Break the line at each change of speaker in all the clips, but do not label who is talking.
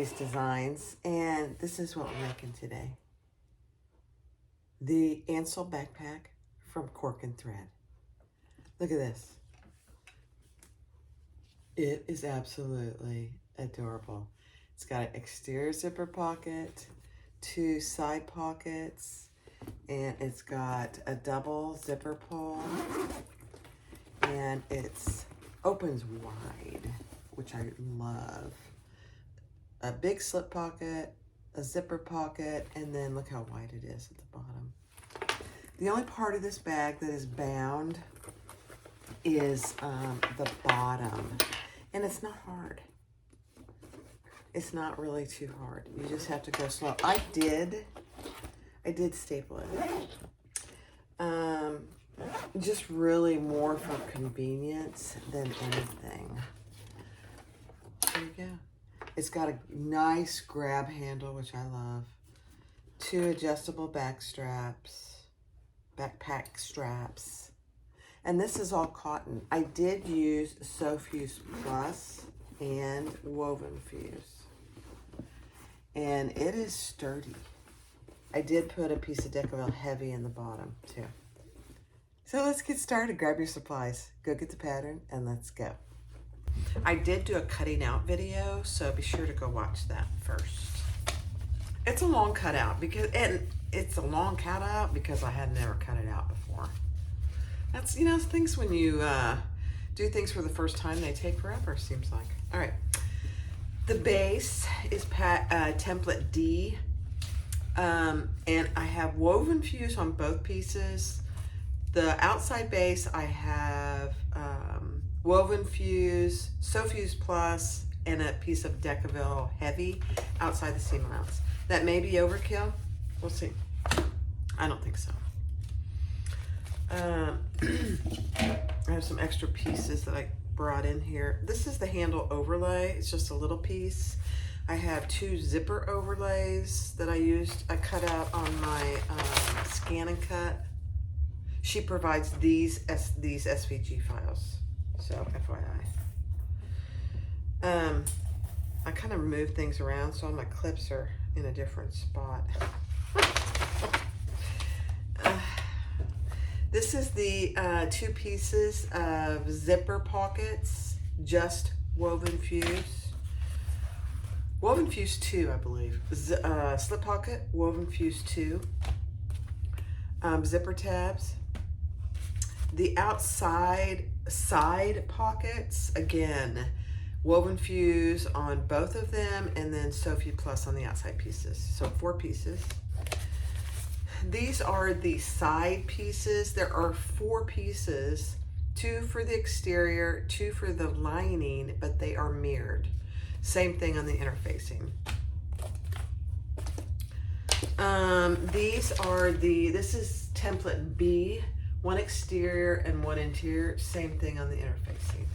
these designs, and this is what we're making today. The Ansel backpack from Cork and Thread. Look at this. It is absolutely adorable. It's got an exterior zipper pocket, 2 side pockets, and it's got a double zipper pull, and it's opens wide, which I love. A big slip pocket, a zipper pocket, and then look how wide it is at the bottom. The only part of this bag that is bound is the bottom, and it's not hard. It's not really too hard. You just have to go slow. I did staple it. Just really more for convenience than anything. There you go. It's got a nice grab handle, which I love. 2 adjustable backpack straps. And this is all cotton. I did use Fuse Plus and Woven Fuse. And it is sturdy. I did put a piece of Decaville Heavy in the bottom too. So let's get started. Grab your supplies. Go get the pattern and let's go. I did do a cutting out video, so be sure to go watch that first. It's a long cutout because I had never cut it out before. That's, things when you do things for the first time, they take forever, seems like. All right. The base is template D, and I have Woven Fuse on both pieces. The outside base, I have Woven Fuse, Fuse Plus, and a piece of Decaville Heavy outside the seam allowance. That may be overkill. We'll see. I don't think so. I have some extra pieces that I brought in here. This is the handle overlay. It's just a little piece. I have 2 zipper overlays that I cut out on my Scan and Cut. She provides these SVG files, so FYI. I kind of moved things around, so all my clips are in a different spot. This is the 2 pieces of zipper pockets, just Woven Fuse. Woven Fuse 2, I believe. Slip pocket, Woven Fuse 2. Zipper tabs. The outside side pockets, again, Woven Fuse on both of them, and then Fuse Plus on the outside pieces. So 4 pieces. These are the side pieces. There are 4 pieces, 2 for the exterior, 2 for the lining, but they are mirrored. Same thing on the interfacing. This is template B, 1 exterior and 1 interior. Same thing on the interfacing.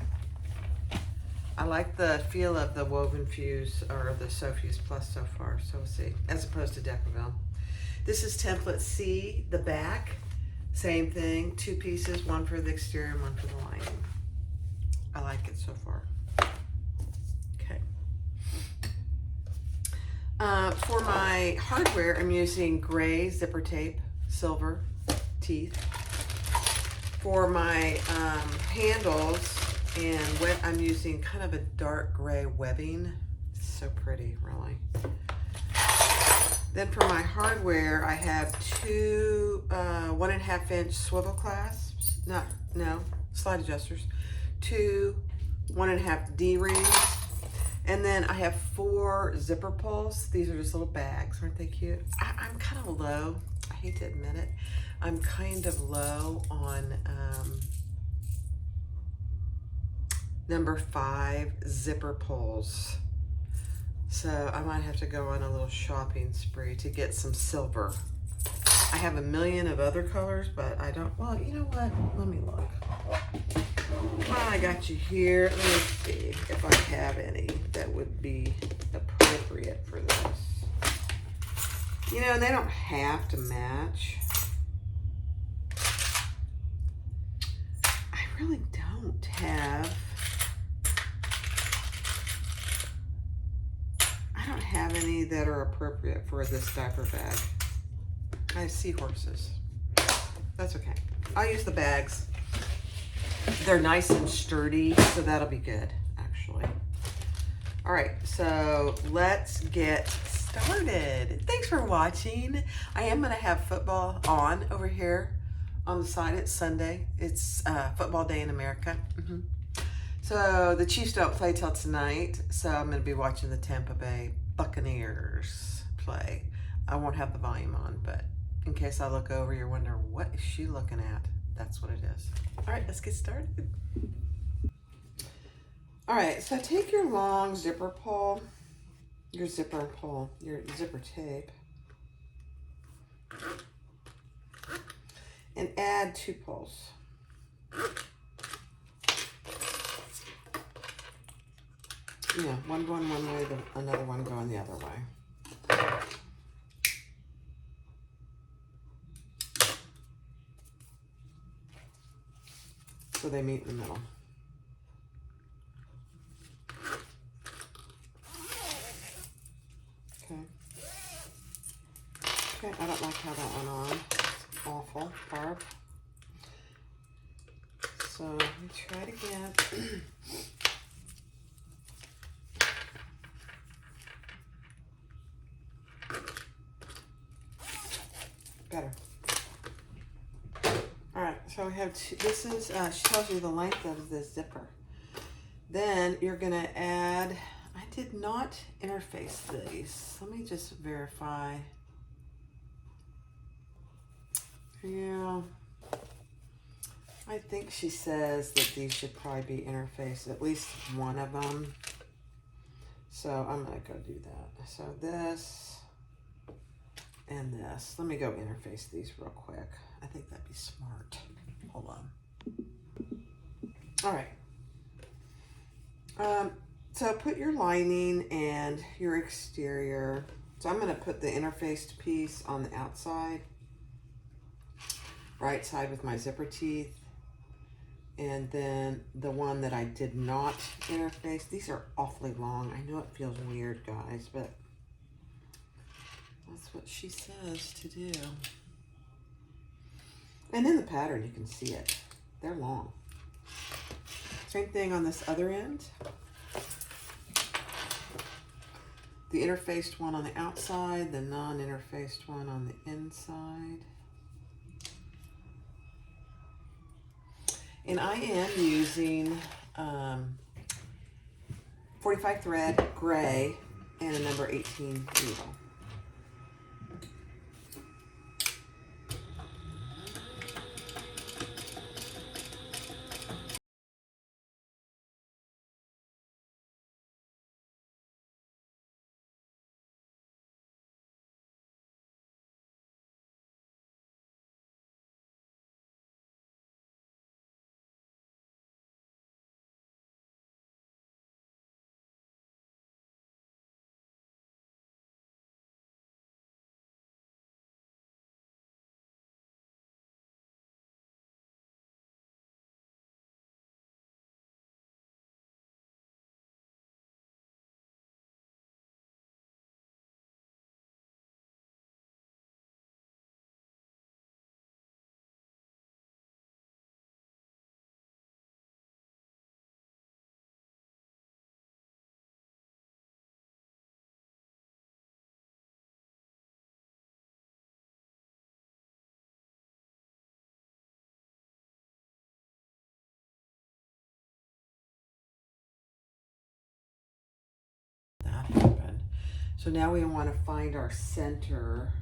I like the feel of the Woven Fuse or the Fuse Plus so far, so we'll see, as opposed to Decaville. This is template C, the back. Same thing, 2 pieces, 1 for the exterior and 1 for the lining. I like it so far. Okay. For my hardware, I'm using gray zipper tape, silver teeth. For my handles and I'm using kind of a dark gray webbing. It's so pretty, really. Then for my hardware, I have 2 1.5 inch swivel clasps, slide adjusters, 2 1.5 D-rings, and then I have 4 zipper pulls. These are just little bags, aren't they cute? I'm kind of low, I hate to admit it. I'm kind of low on number 5 zipper pulls. So I might have to go on a little shopping spree to get some silver. I have a million of other colors, but I don't, well, you know what? Let me look. While I got you here, let me see if I have any that would be appropriate for this. And they don't have to match. I really don't have have any that are appropriate for this diaper bag. I have seahorses. That's okay. I'll use the bags. They're nice and sturdy, so that'll be good, actually. All right, so let's get started. Thanks for watching. I am gonna have football on over here on the side. It's Sunday. It's football day in America. So the Chiefs don't play till tonight, so I'm gonna be watching the Tampa Bay Buccaneers play. I won't have the volume on, but in case I look over, you're wondering, what is she looking at? That's what it is. All right, let's get started. All right, so take your long zipper pull, your zipper tape, and add 2 pulls. Yeah, one going one way, another one going the other way. So they meet in the middle. Okay, I don't like how that went on. It's awful, Barb. So let me try it again. Better. All right, so we have two, this is, she tells you the length of the zipper. Then you're gonna add, I did not interface these. Let me just verify. Yeah, I think she says that these should probably be interfaced, at least one of them. So I'm gonna go do that. So this and this. Let me go interface these real quick. I think that'd be smart. Hold on. All right. So put your lining and your exterior. So I'm gonna put the interfaced piece on the outside, right side with my zipper teeth, and then the one that I did not interface. These are awfully long. I know it feels weird, guys, but that's what she says to do. And in the pattern, you can see it. They're long. Same thing on this other end. The interfaced one on the outside, the non-interfaced one on the inside. And I am using 45 thread gray and a number 18 needle. That happened. So now we want to find our center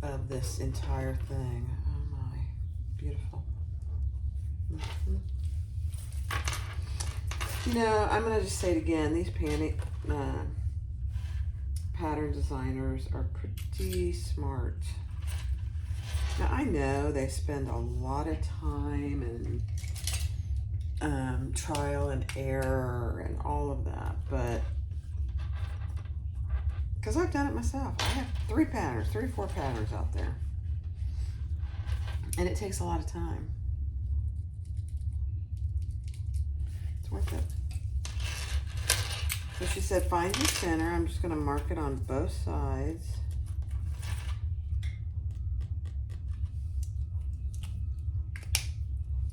of this entire thing. Oh my, beautiful. You know, I'm going to just say it again. These pattern designers are pretty smart. Now, I know they spend a lot of time and trial and error and all of that, but because I've done it myself. I have 3 or 4 patterns out there, and it takes a lot of time. It's worth it. So she said, find your center. I'm just going to mark it on both sides.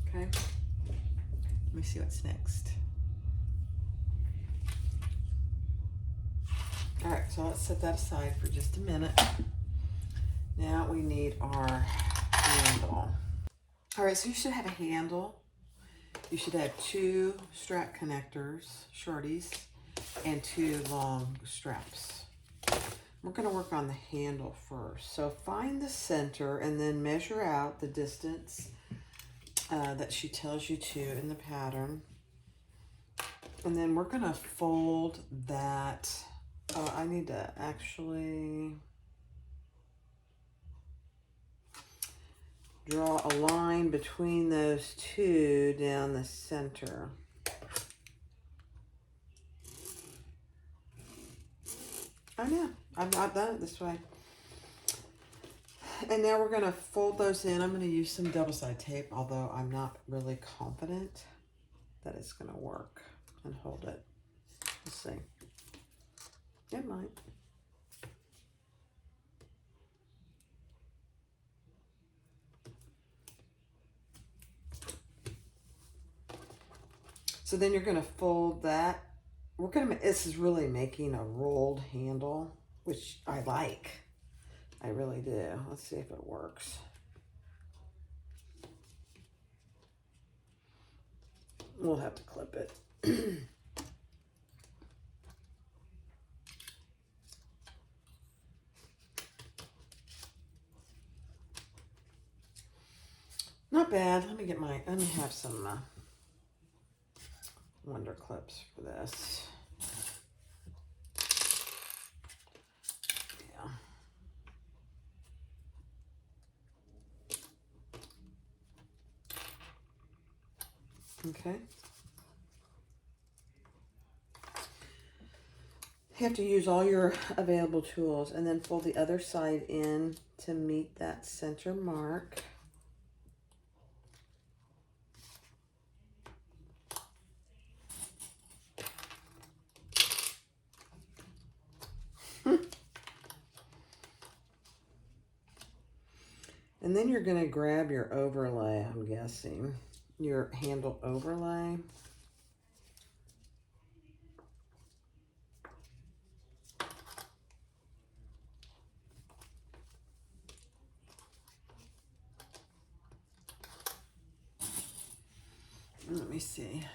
Okay. Let me see what's next. All right, so let's set that aside for just a minute. Now we need our handle. All right, so you should have a handle. You should have 2 strap connectors, shorties, and 2 long straps. We're going to work on the handle first. So find the center and then measure out the distance that she tells you to in the pattern. And then we're going to fold that. I need to actually draw a line between those 2 down the center. I know, I've not done it this way. And now we're going to fold those in. I'm going to use some double-side tape, although I'm not really confident that it's going to work and hold it. Let's see. It might. So then you're going to fold that. We're going to, this is really making a rolled handle, which I like. I really do. Let's see if it works. We'll have to clip it. Not bad. Let me have some Wonder clips for this. Yeah. Okay. You have to use all your available tools and then fold the other side in to meet that center mark. And then you're going to grab your overlay, I'm guessing, your handle overlay. Let me see.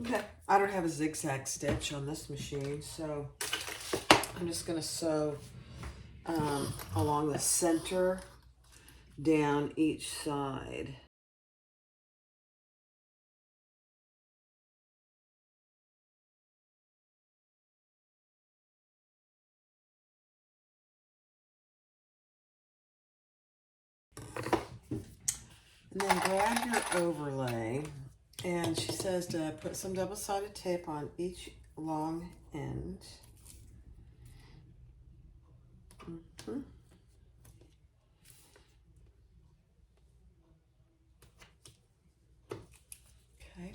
Okay, I don't have a zigzag stitch on this machine, so I'm just going to sew along the center down each side. And then grab your overlay, and she says to put some double-sided tape on each long end. Okay.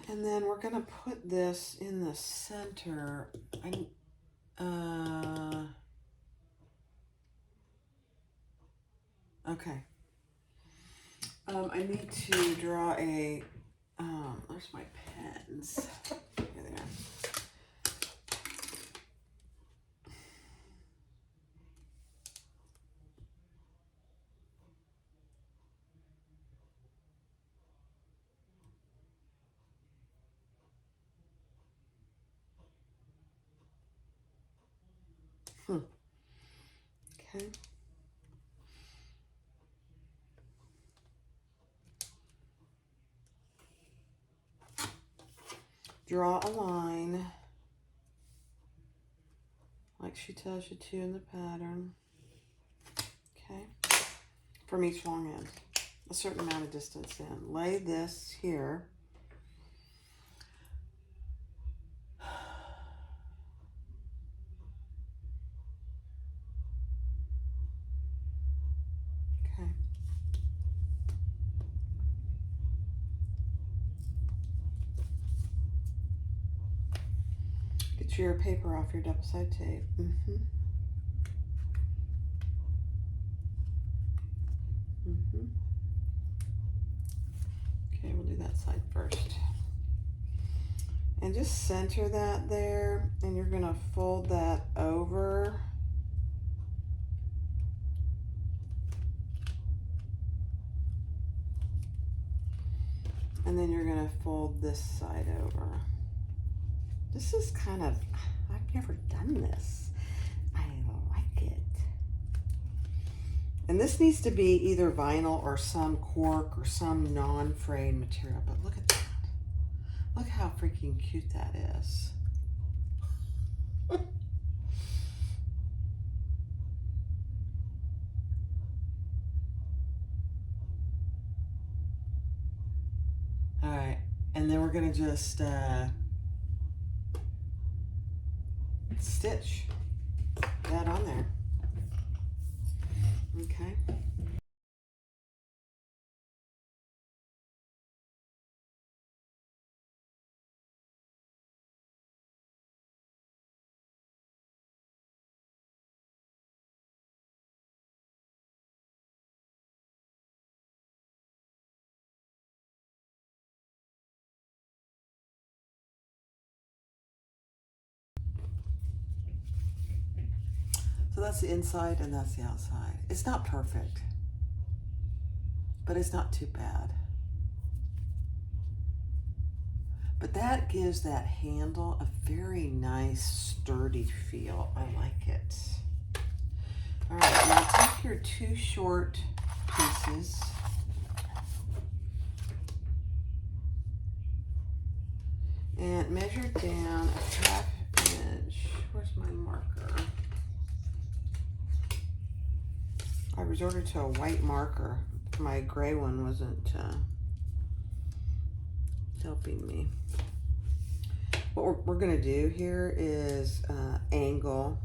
And then we're going to put this in the center. Okay. I need to draw a, where's my pens? Here they are. Okay. Draw a line like she tells you to in the pattern. Okay. from each long end, a certain amount of distance in. Lay this here. Okay. Get your paper off your double side tape. Okay, we'll do that side first. And just center that there, and you're gonna fold that over. And then you're gonna fold this side over. This is kind of, I've never done this. I like it. And this needs to be either vinyl or some cork or some non-frayed material, but look at that. Look how freaking cute that is. All right, and then we're gonna just stitch that on there. Okay. So that's the inside and that's the outside. It's not perfect, but it's not too bad. But that gives that handle a very nice, sturdy feel. I like it. All right, now take your two short pieces and measure down a half inch. Where's my marker? I resorted to a white marker. My gray one wasn't helping me. What we're gonna do here is angle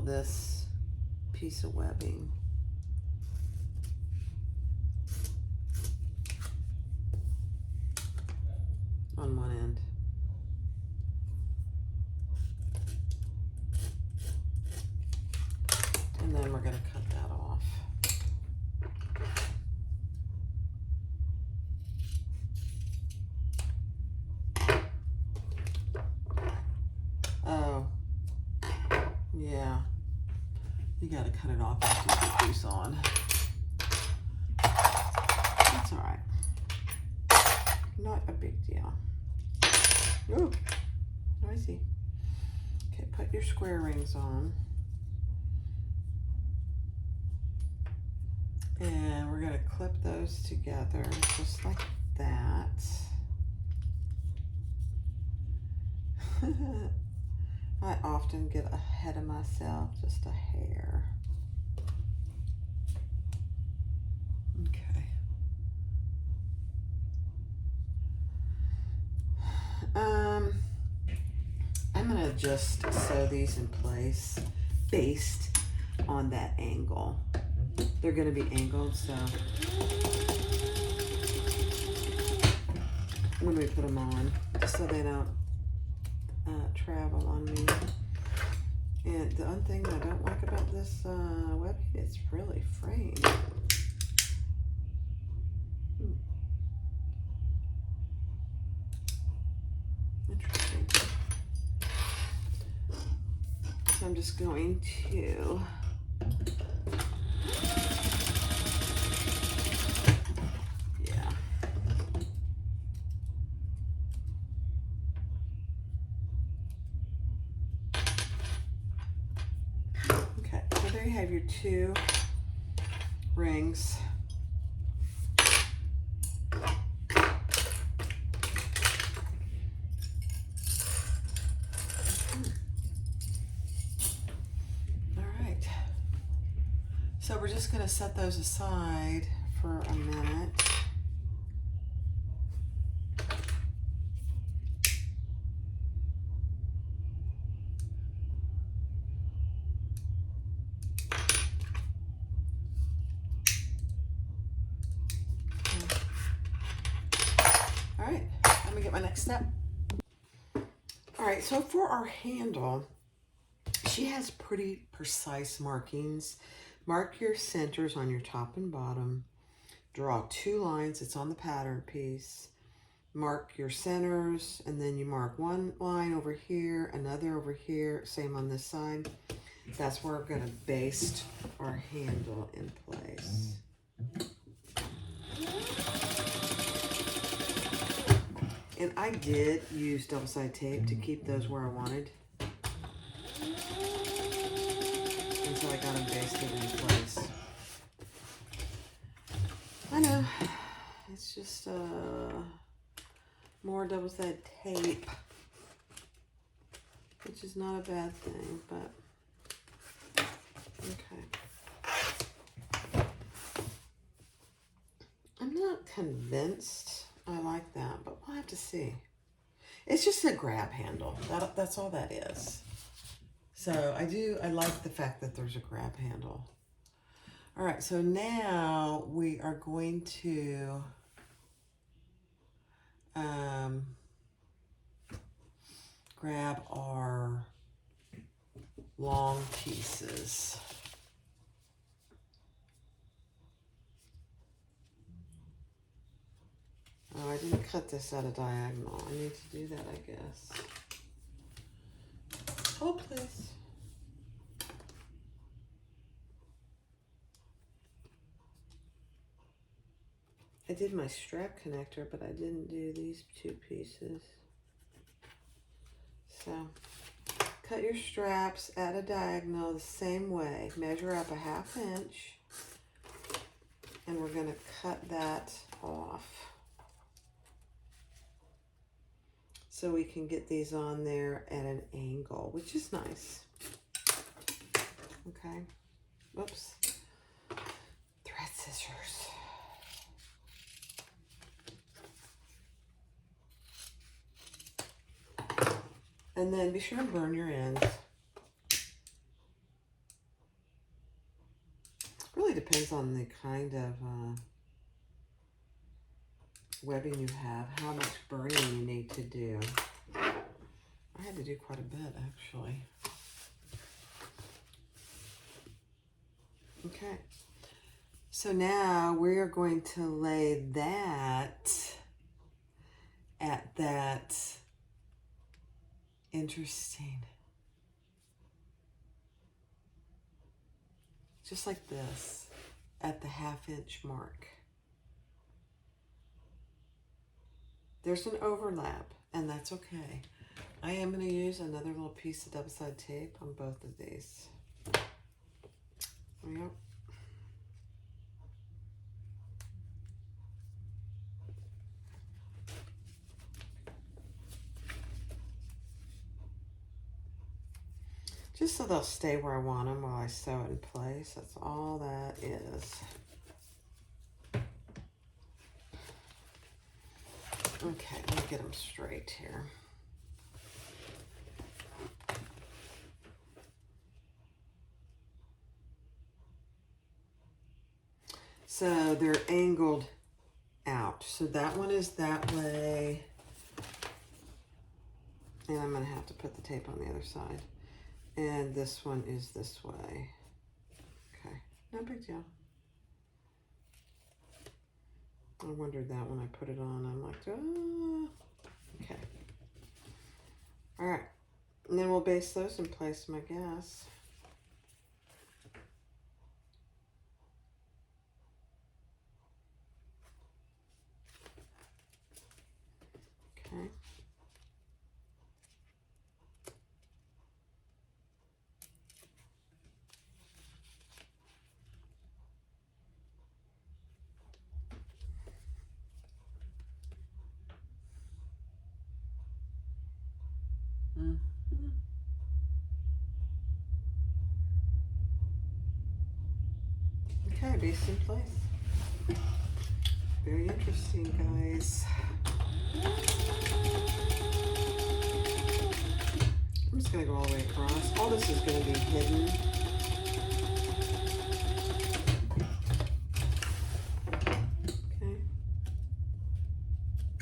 this piece of webbing. On one end. And then we're going to cut that off. Oh, yeah. You got to cut it off after you put this on. That's all right. Not a big deal. Ooh, noisy. Okay, put your square rings on. And we're going to clip those together just like that. I often get ahead of myself, just a hair. Okay. I'm going to just sew these in place based on that angle. They're going to be angled, so when we put them on, just so they don't travel on me. And the other thing that I don't like about this webbing, it's really fraying. Interesting. So I'm just going to have your two rings. All right. we're just going to set those aside for a minute. All right, let me get my next step. All right, so for our handle, she has pretty precise markings. Mark your centers on your top and bottom. Draw 2 lines. It's on the pattern piece. Mark your centers, and then you mark one line over here, another over here, same on this side. That's where we're going to baste our handle in place. And I did use double-sided tape to keep those where I wanted until I got them basted in place. I know, it's just more double-sided tape, which is not a bad thing, but okay. I'm not convinced I like that, but we'll have to see. It's just a grab handle. That's all that is. So I like the fact that there's a grab handle. All right, so now we are going to grab our long pieces. Oh, I didn't cut this at a diagonal. I need to do that, I guess. Oh, please. I did my strap connector, but I didn't do these 2 pieces. So, cut your straps at a diagonal the same way. Measure up a 1/2 inch, and we're going to cut that off so we can get these on there at an angle, which is nice. Okay. Whoops. Thread scissors. And then be sure to burn your ends. Really depends on the kind of webbing you have, how much burning you need to do. I had to do quite a bit, actually. Okay. So now we're going to lay that at that interesting, just like this, at the 1/2 inch mark. There's an overlap, and that's okay. I am going to use another little piece of double-sided tape on both of these. Yep. Just so they'll stay where I want them while I sew it in place. That's all that is. Okay, let me get them straight here. So they're angled out. So that one is that way. And I'm going to have to put the tape on the other side. And this one is this way. Okay, no big deal. I wondered that when I put it on. I'm like, oh. Okay. All right. And then we'll baste those in place, I guess. Okay. Okay, base in place. Very interesting, guys. I'm just going to go all the way across. All this is going to be hidden.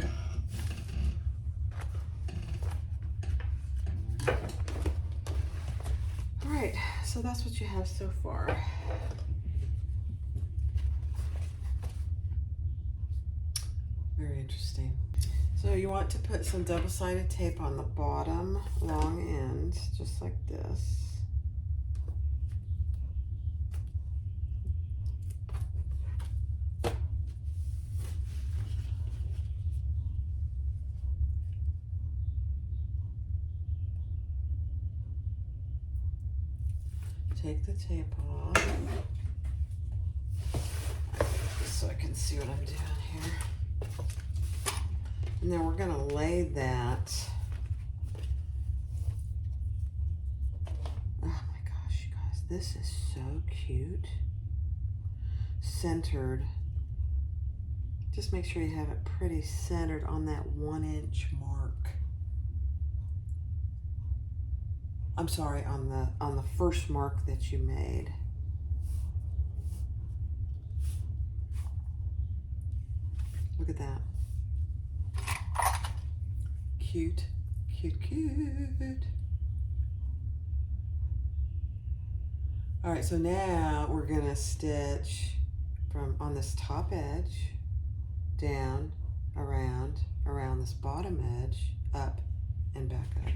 Okay. All right, so that's what you have so far. Very interesting. So you want to put some double-sided tape on the bottom long end, just like this. Take the tape off, just so I can see what I'm doing here. And then we're going to lay that. Oh my gosh, you guys, this is so cute. Centered. Just make sure you have it pretty centered on that 1-inch mark. I'm sorry, on the first mark that you made. Look at that. Cute, cute, cute. All right, so now we're gonna stitch from on this top edge, down, around this bottom edge, up and back up.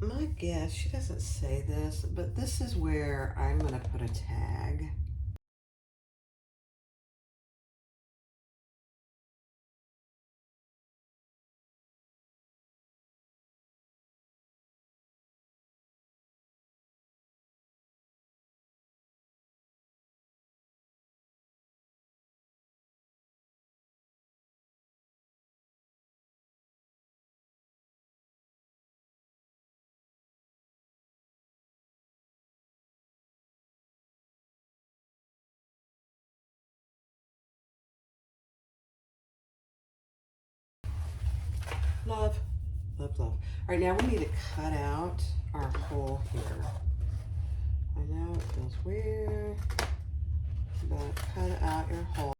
My guess, she doesn't say this, but this is where I'm gonna put a tag. Love, love, love. All right, now we need to cut out our hole here. I know it feels weird, but cut out your hole.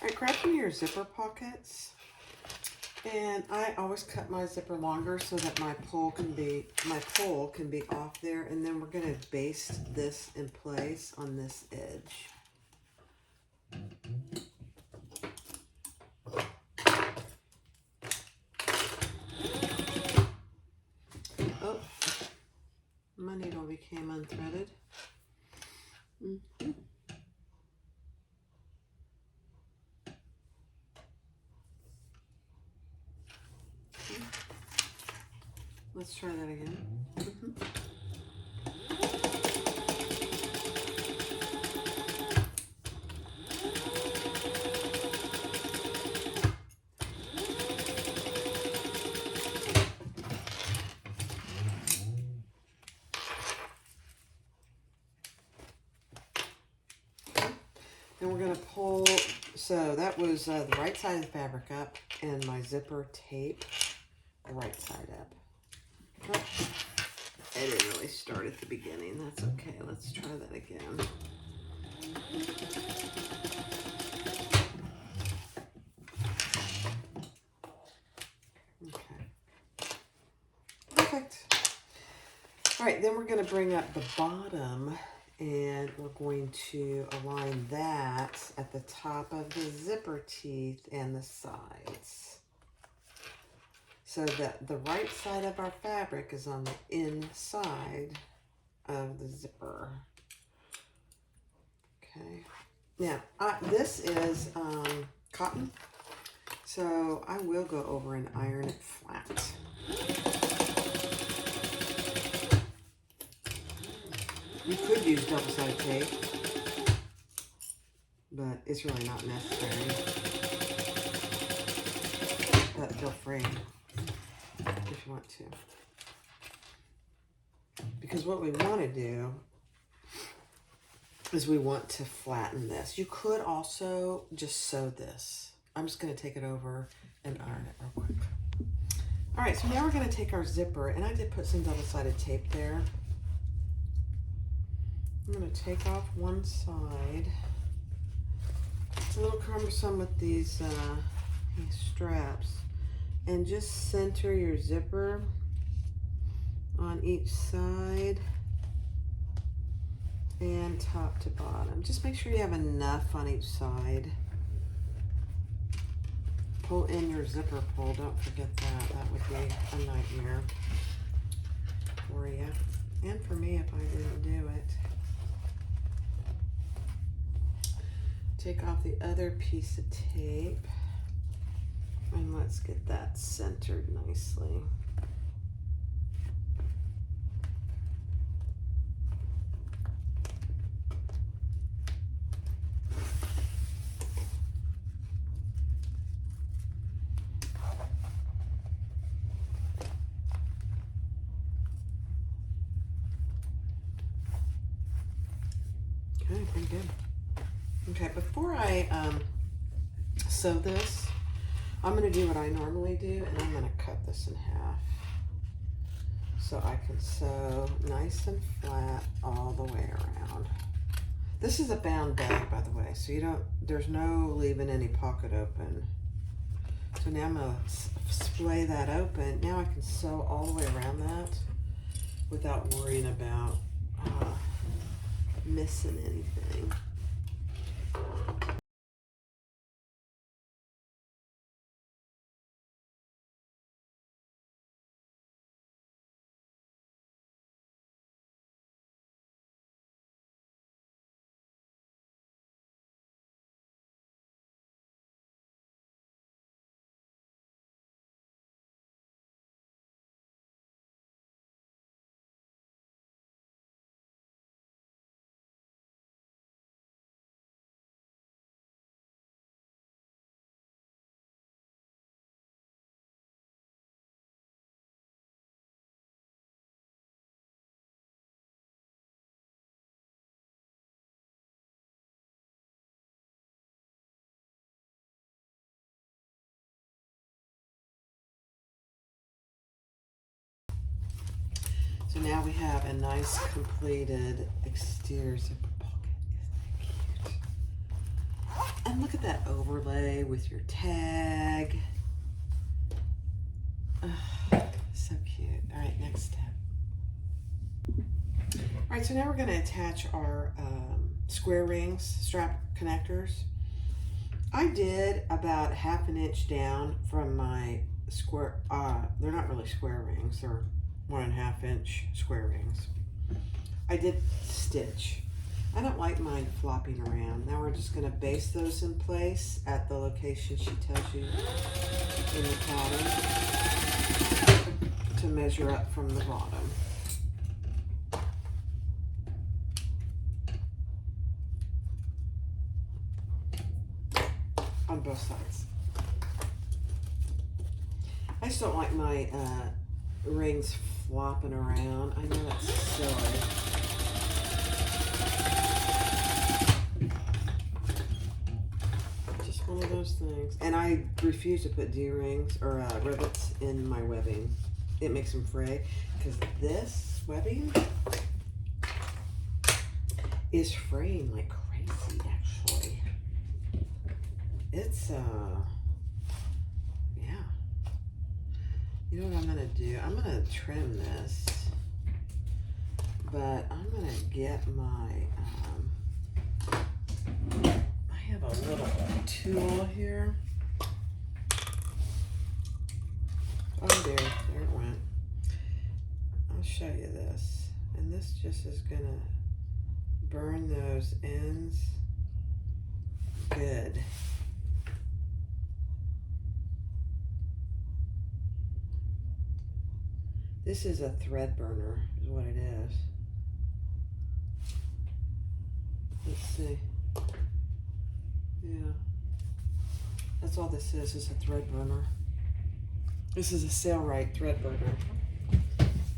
All right, grab some of your zipper pockets. And I always cut my zipper longer so that my pole can be off there, and then we're gonna baste this in place on this edge. Oh, my needle became unthreaded. Let's try that again. And we're going to pull, so that was the right side of the fabric up and my zipper tape the right side up. But I didn't really start at the beginning. That's okay. Let's try that again. Okay. All right, then we're going to bring up the bottom and we're going to align that at the top of the zipper teeth and the sides, so that the right side of our fabric is on the inside of the zipper. Okay. Now, this is cotton, so I will go over and iron it flat. You could use double-sided tape, but it's really not necessary. But feel free if you want to. Because what we want to do is we want to flatten this. You could also just sew this. I'm just going to take it over and iron it real quick. All right, so now we're going to take our zipper, and I did put some double-sided tape there. I'm going to take off one side. It's a little cumbersome with these straps. And just center your zipper on each side and top to bottom. Just make sure you have enough on each side. Pull in your zipper pull. Don't forget that. That would be a nightmare for you. And for me if I didn't do it. Take off the other piece of tape and let's get that centered nicely. Okay, pretty good. Okay, before I sew this, I'm going to do what I normally do, and I'm going to cut this in half so I can sew nice and flat all the way around. This is a bound bag, by the way, so there's no leaving any pocket open. So now I'm going to splay that open. Now I can sew all the way around that without worrying about missing anything. So now we have a nice completed exterior zipper pocket. Isn't that cute? And look at that overlay with your tag. So cute. All right, next step. All right, so now we're going to attach our square rings, strap connectors. I did about 1/2 inch down from my square, they're not really square rings, they're 1.5 inch square rings. I did stitch. I don't like mine flopping around. Now we're just going to base those in place at the location she tells you in the pattern to measure up from the bottom. On both sides. I just don't like my rings flopping around. I know that's silly. Just one of those things. And I refuse to put D-rings or rivets in my webbing. It makes them fray because this webbing is fraying like crazy, actually. It's yeah. You know what I'm gonna do? I'm gonna trim this but I'm gonna get my, I have a little tool here. Oh dear, there it went. I'll show you this. And this just is gonna burn those ends good. This is a thread burner, is what it is. Let's see. Yeah. That's all this is a thread burner. This is a Sailrite thread burner.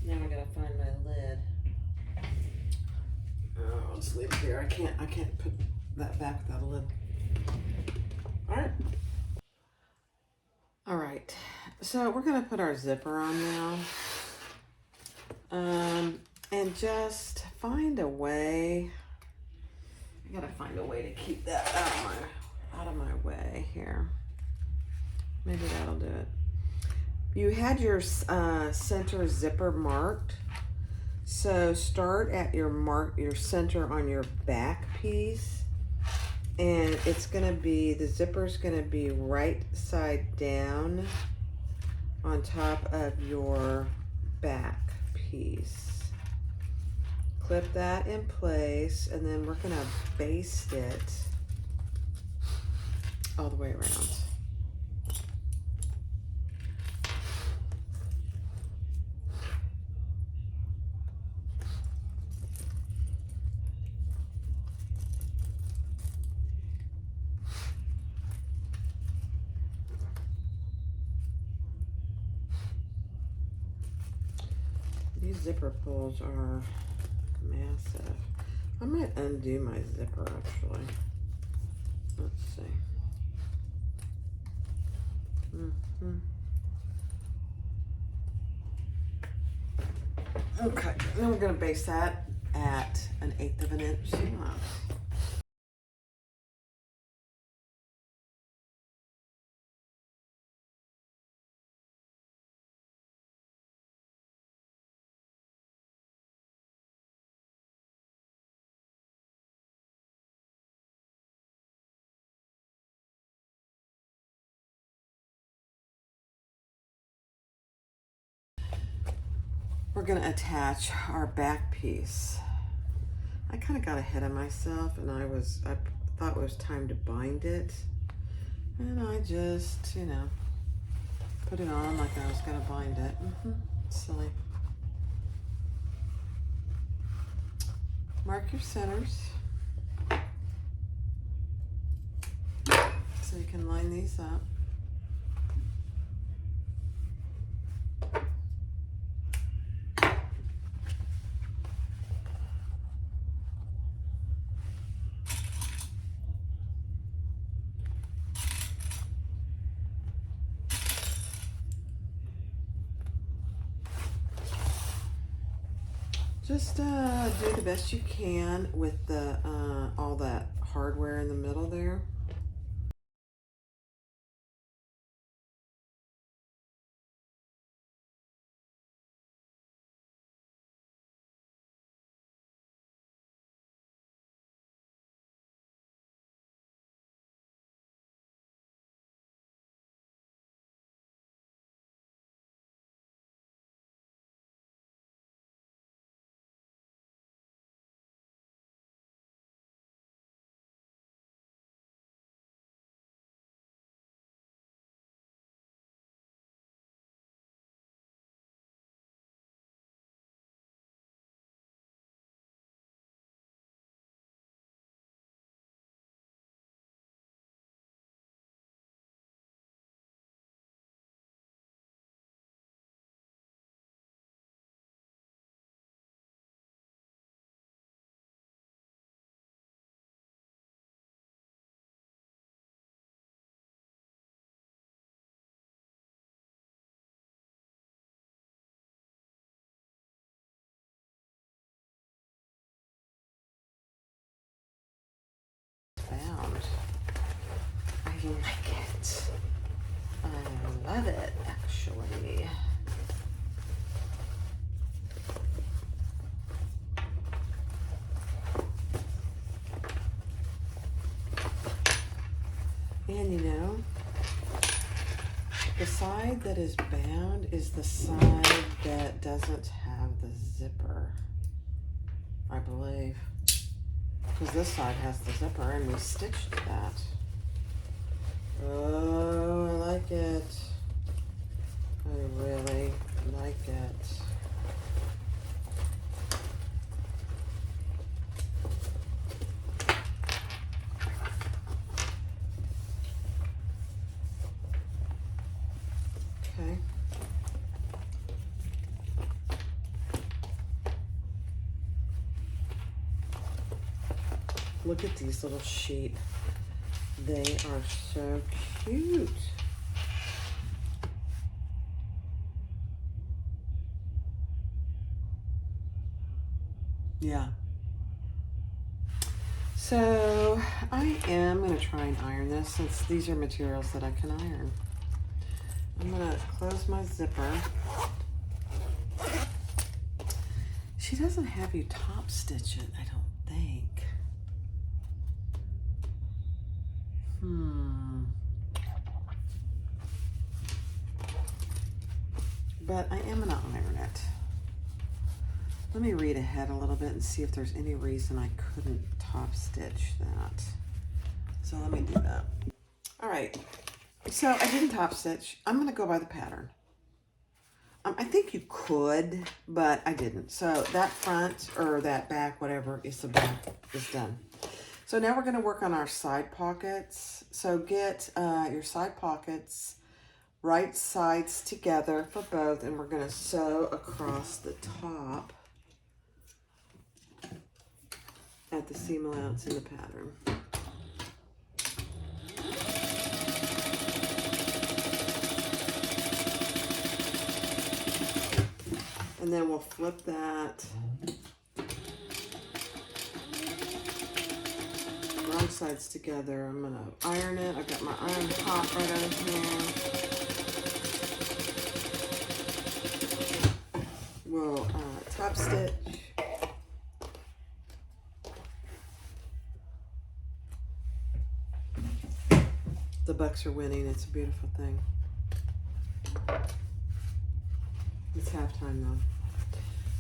Now I gotta find my lid. Oh, I'll just leave it here. I can't put that back without a lid. Alright. Alright. So we're gonna put our zipper on now. And just find a way. I gotta find a way to keep that out of my way here. Maybe that'll do it. You had your center zipper marked. So start at your center on your back piece. And it's gonna be, the zipper's gonna be right side down on top of your back piece. Clip that in place, and then we're gonna baste it all the way around. These zipper pulls are massive. I might undo my zipper actually. Let's see. Okay, then we're gonna base that at 1/8 of an inch seam allowance. We're gonna attach our back piece. I kind of got ahead of myself, and I thought it was time to bind it, and I just, put it on like I was gonna bind it. Silly. Mark your centers so you can line these up. Just do the best you can with the all that hardware in the middle there. I like it. I love it, actually. And you know, the side that is bound is the side that doesn't have the zipper, I believe. Because this side has the zipper and we stitched that. Oh, I like it. I really like it. Okay. Look at these little sheep. They are so cute. Yeah. So I am going to try and iron this since these are materials that I can iron. I'm going to close my zipper. She doesn't have you top stitch it, I don't think. But I am going to iron it. Let me read ahead a little bit and see if there's any reason I couldn't top stitch that. So let me do that. All right, so I didn't top stitch. I'm gonna go by the pattern. I think you could, but I didn't. So that front or that back, whatever is the back, is done. So now we're gonna work on our side pockets. So get your side pockets, right sides together for both, and we're gonna sew across the top at the seam allowance in the pattern. And then we'll flip that wrong sides together. I'm gonna iron it. I've got my iron pot right over here. We'll top stitch. The Bucks are winning. It's a beautiful thing. It's halftime though.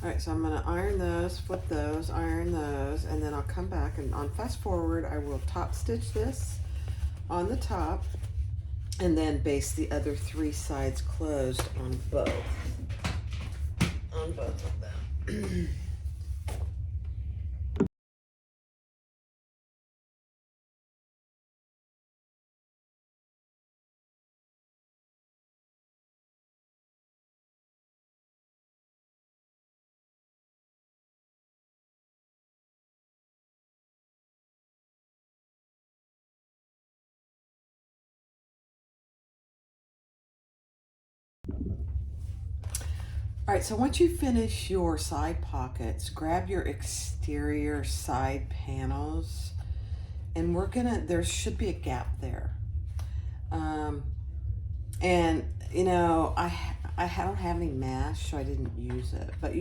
All right, so I'm gonna iron those, flip those, iron those, and then I'll come back and on fast forward, I will top stitch this on the top and then baste the other three sides closed on both. On both of them. All right, so once you finish your side pockets, grab your exterior side panels, and there should be a gap there. And you know, I don't have any mash, so I didn't use it. But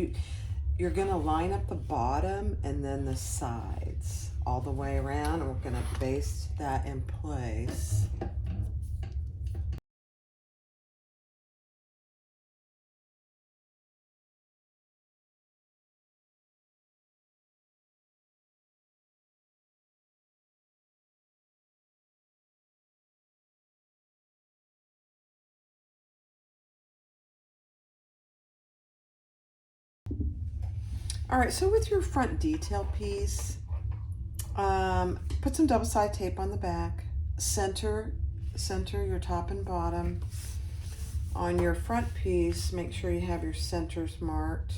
you're gonna line up the bottom and then the sides all the way around, and we're gonna baste that in place. All right, so with your front detail piece, put some double side tape on the back, center your top and bottom. On your front piece, make sure you have your centers marked.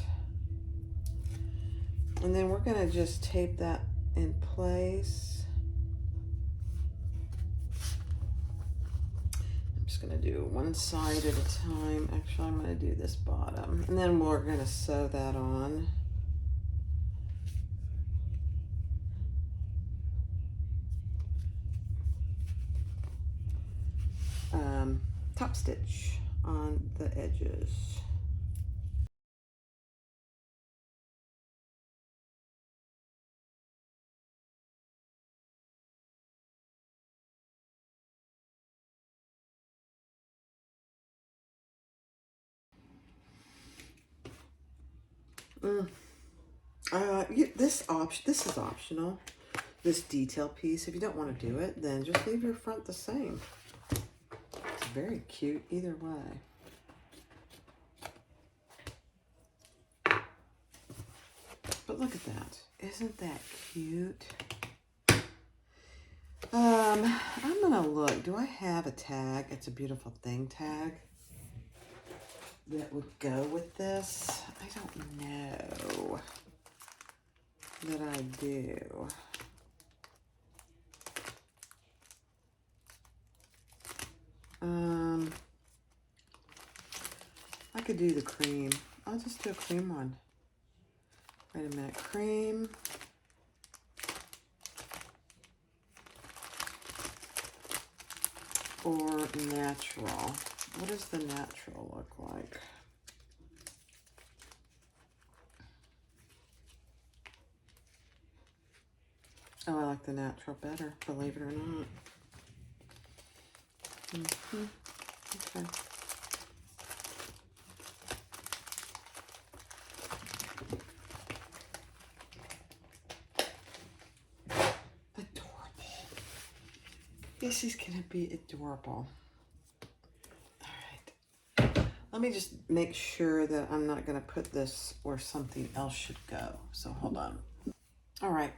And then we're gonna just tape that in place. I'm just gonna do one side at a time. Actually, I'm gonna do this bottom. And then we're gonna sew that on. Top stitch on the edges. Mm. This is optional. This detail piece. If you don't want to do it, then just leave your front the same. It's very cute either way. But look at that. Isn't that cute? I'm gonna look. Do I have a tag? It's a beautiful thing tag that would go with this. I don't know that I do. I could do the cream. I'll just do a cream one. Wait a minute. Cream. Or natural. What does the natural look like? Oh, I like the natural better, believe it or not. Okay. Adorable. This is gonna be adorable. All right. Let me just make sure that I'm not gonna put this where something else should go. So hold on. All right.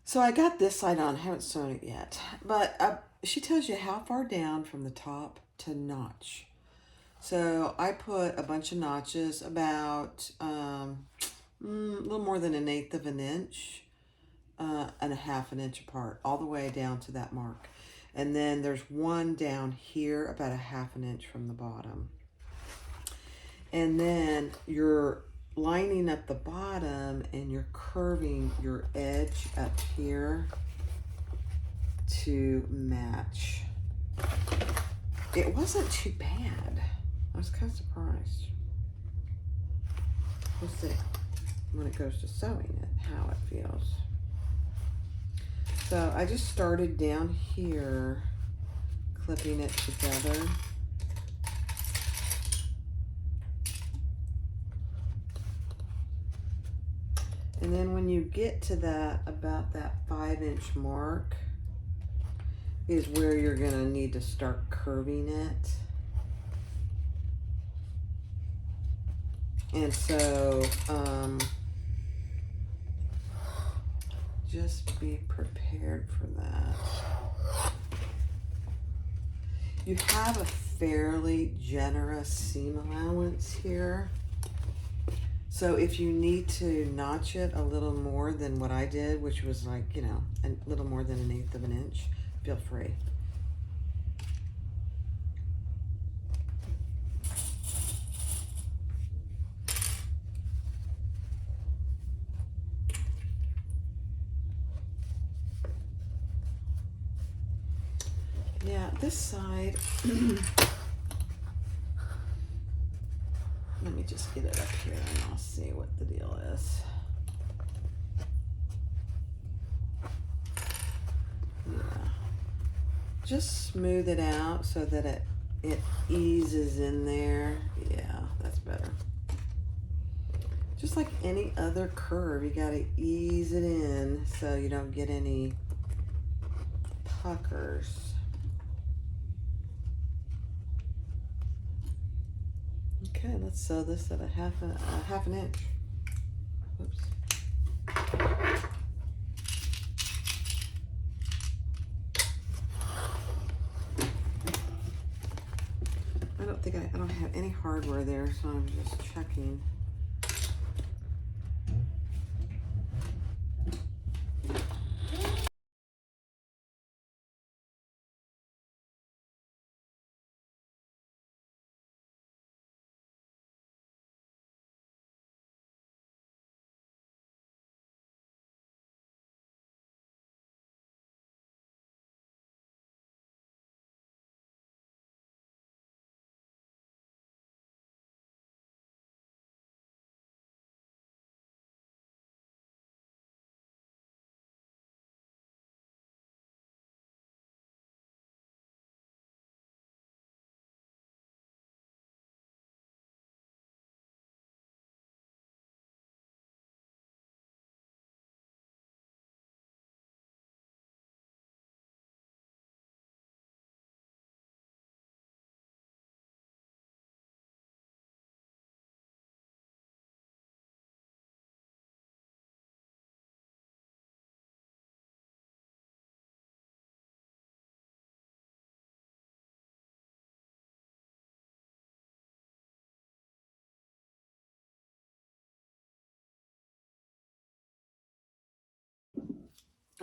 So I got this side on, haven't sewn it yet, but she tells you how far down from the top to notch. So I put a bunch of notches, about a little more than 1/8 of an inch and a 1/2 an inch apart, all the way down to that mark. And then there's one down here about a 1/2 an inch from the bottom. And then you're lining up the bottom and you're curving your edge up here to match. It wasn't too bad. I was kind of surprised. We'll see when it goes to sewing it how it feels. So I just started down here clipping it together. And then when you get to that, about that 5-inch mark is where you're gonna need to start curving it. And so, just be prepared for that. You have a fairly generous seam allowance here. So if you need to notch it a little more than what I did, which was like, you know, a little more than 1/8 of an inch, feel free. Yeah, this side, let me just get it up here and I'll see what the deal is. Yeah. Just smooth it out so that it eases in there. Yeah, that's better. Just like any other curve, you gotta ease it in so you don't get any puckers. Okay, let's sew this at a half an inch. Oops. I don't have any hardware there, so I'm just checking.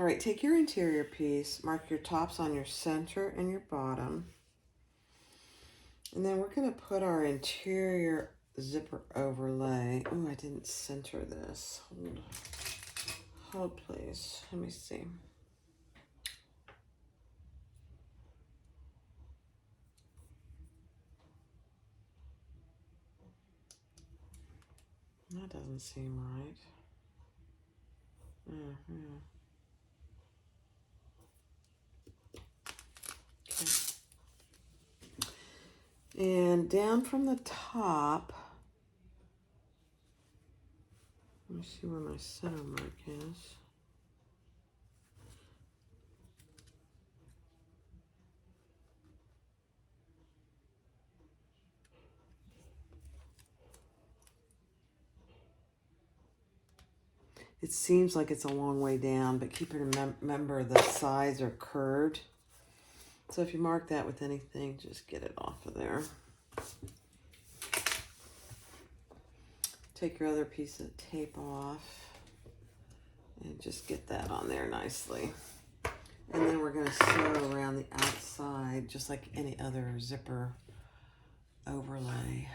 All right, take your interior piece, mark your tops on your center and your bottom. And then we're gonna put our interior zipper overlay. Oh, I didn't center this. Hold please, let me see. That doesn't seem right. Okay. And down from the top, let me see where my center mark is. It seems like it's a long way down, but keep in remember the sides are curved. So if you mark that with anything, just get it off of there. Take your other piece of tape off and just get that on there nicely. And then we're gonna sew around the outside just like any other zipper overlay.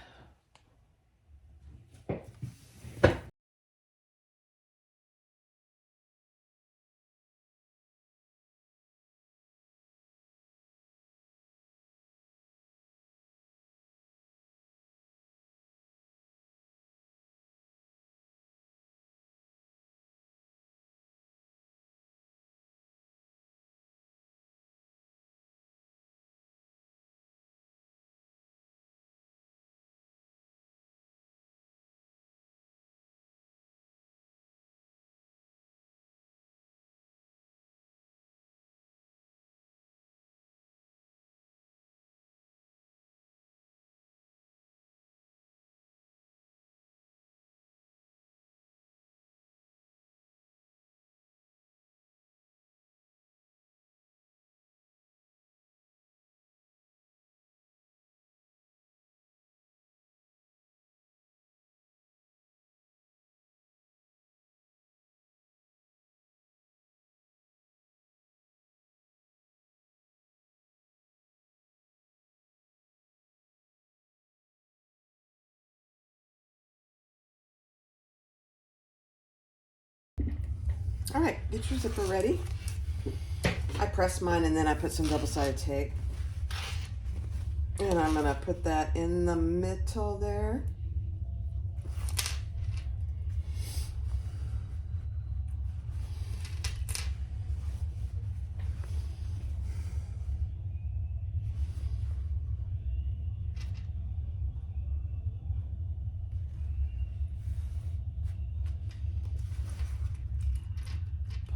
All right, get your zipper ready. I pressed mine and then I put some double-sided tape. And I'm gonna put that in the middle there.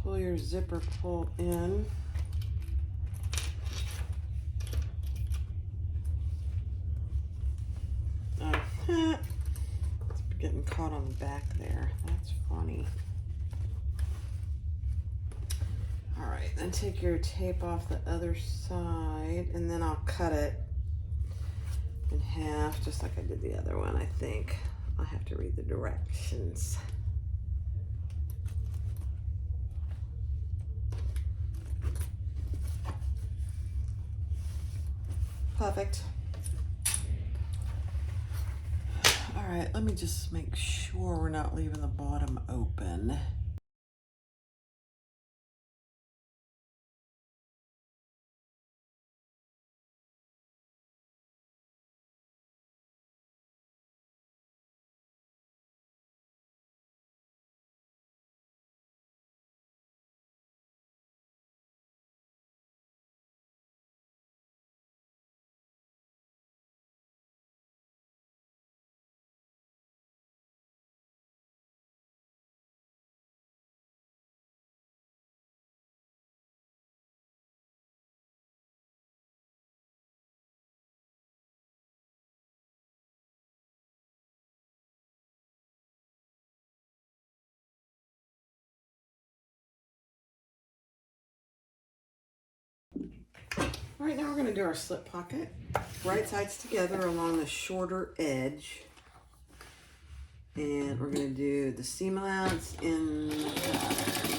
Pull your zipper pull in. It's getting caught on the back there. That's funny. All right, then take your tape off the other side and then I'll cut it in half just like I did the other one, I think. I'll have to read the directions. Perfect. All right, let me just make sure we're not leaving the bottom open. All right, now we're gonna do our slip pocket. Right sides together along the shorter edge. And we're gonna do the seam allowance in the pattern.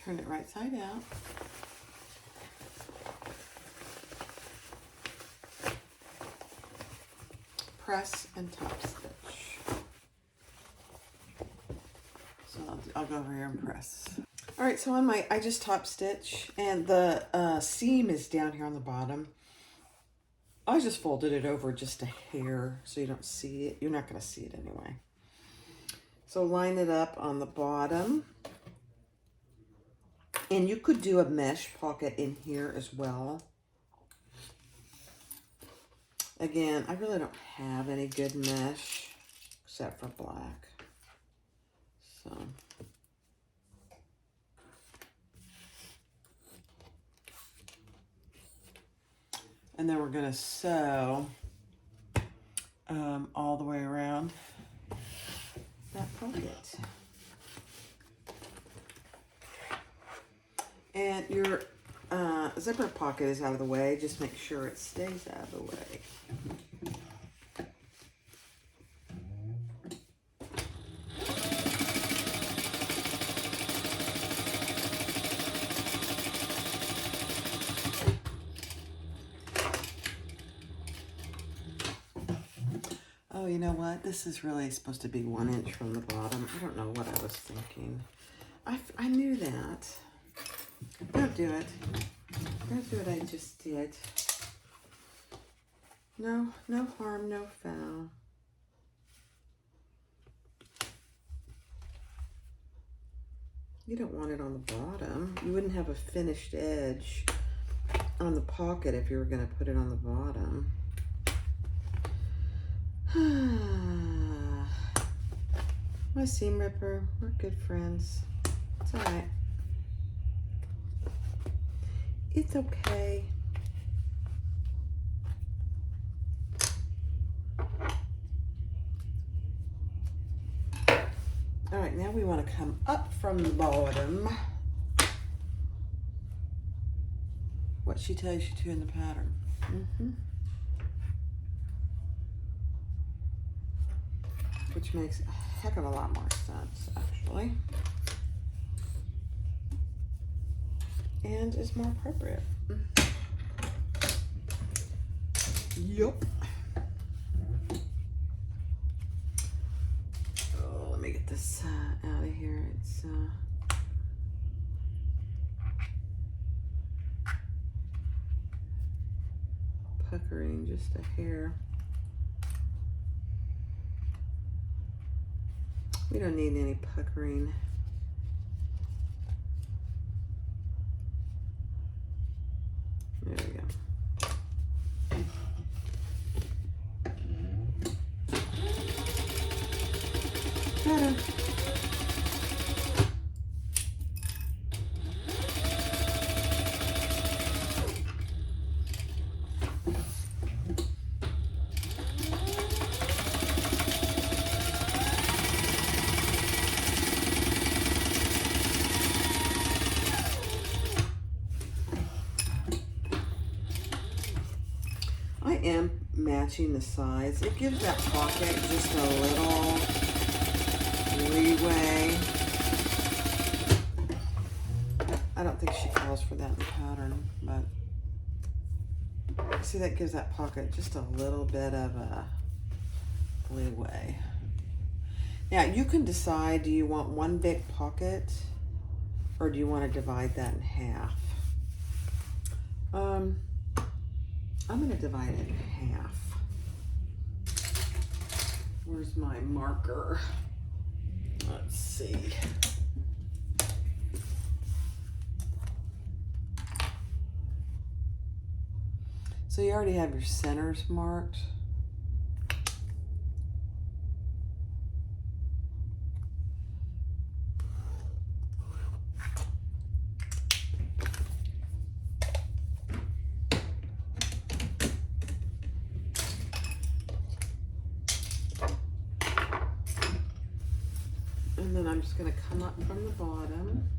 Turn it right side out. Press and top stitch. So I'll go over here and press. All right, so on my, I just top stitch, and the seam is down here on the bottom. I just folded it over just a hair so you don't see it. You're not going to see it anyway. So line it up on the bottom. And you could do a mesh pocket in here as well. Again, I really don't have any good mesh except for black. So. And then we're going to sew all the way around that pocket. And your zipper pocket is out of the way. Just make sure it stays out of the way. Oh, you know what? This is really supposed to be 1 inch from the bottom. I don't know what I was thinking. I knew that. Don't do it. Don't do what I just did. No harm, no foul. You don't want it on the bottom. You wouldn't have a finished edge on the pocket if you were going to put it on the bottom. My seam ripper, we're good friends. It's all right. It's okay. All right, now we want to come up from the bottom. What she tells you to in the pattern. Which makes a heck of a lot more sense, actually. And is more appropriate. Yup. Oh, let me get this out of here. It's puckering just a hair. We don't need any puckering. There we go. Ta-da. I am matching the size. It gives that pocket just a little leeway. I don't think she calls for that in the pattern, but see, that gives that pocket just a little bit of a leeway. Now you can decide, do you want one big pocket or do you want to divide that in half? I'm going to divide it in half. Where's my marker? Let's see. So you already have your centers marked. And then I'm just going to come up from the bottom.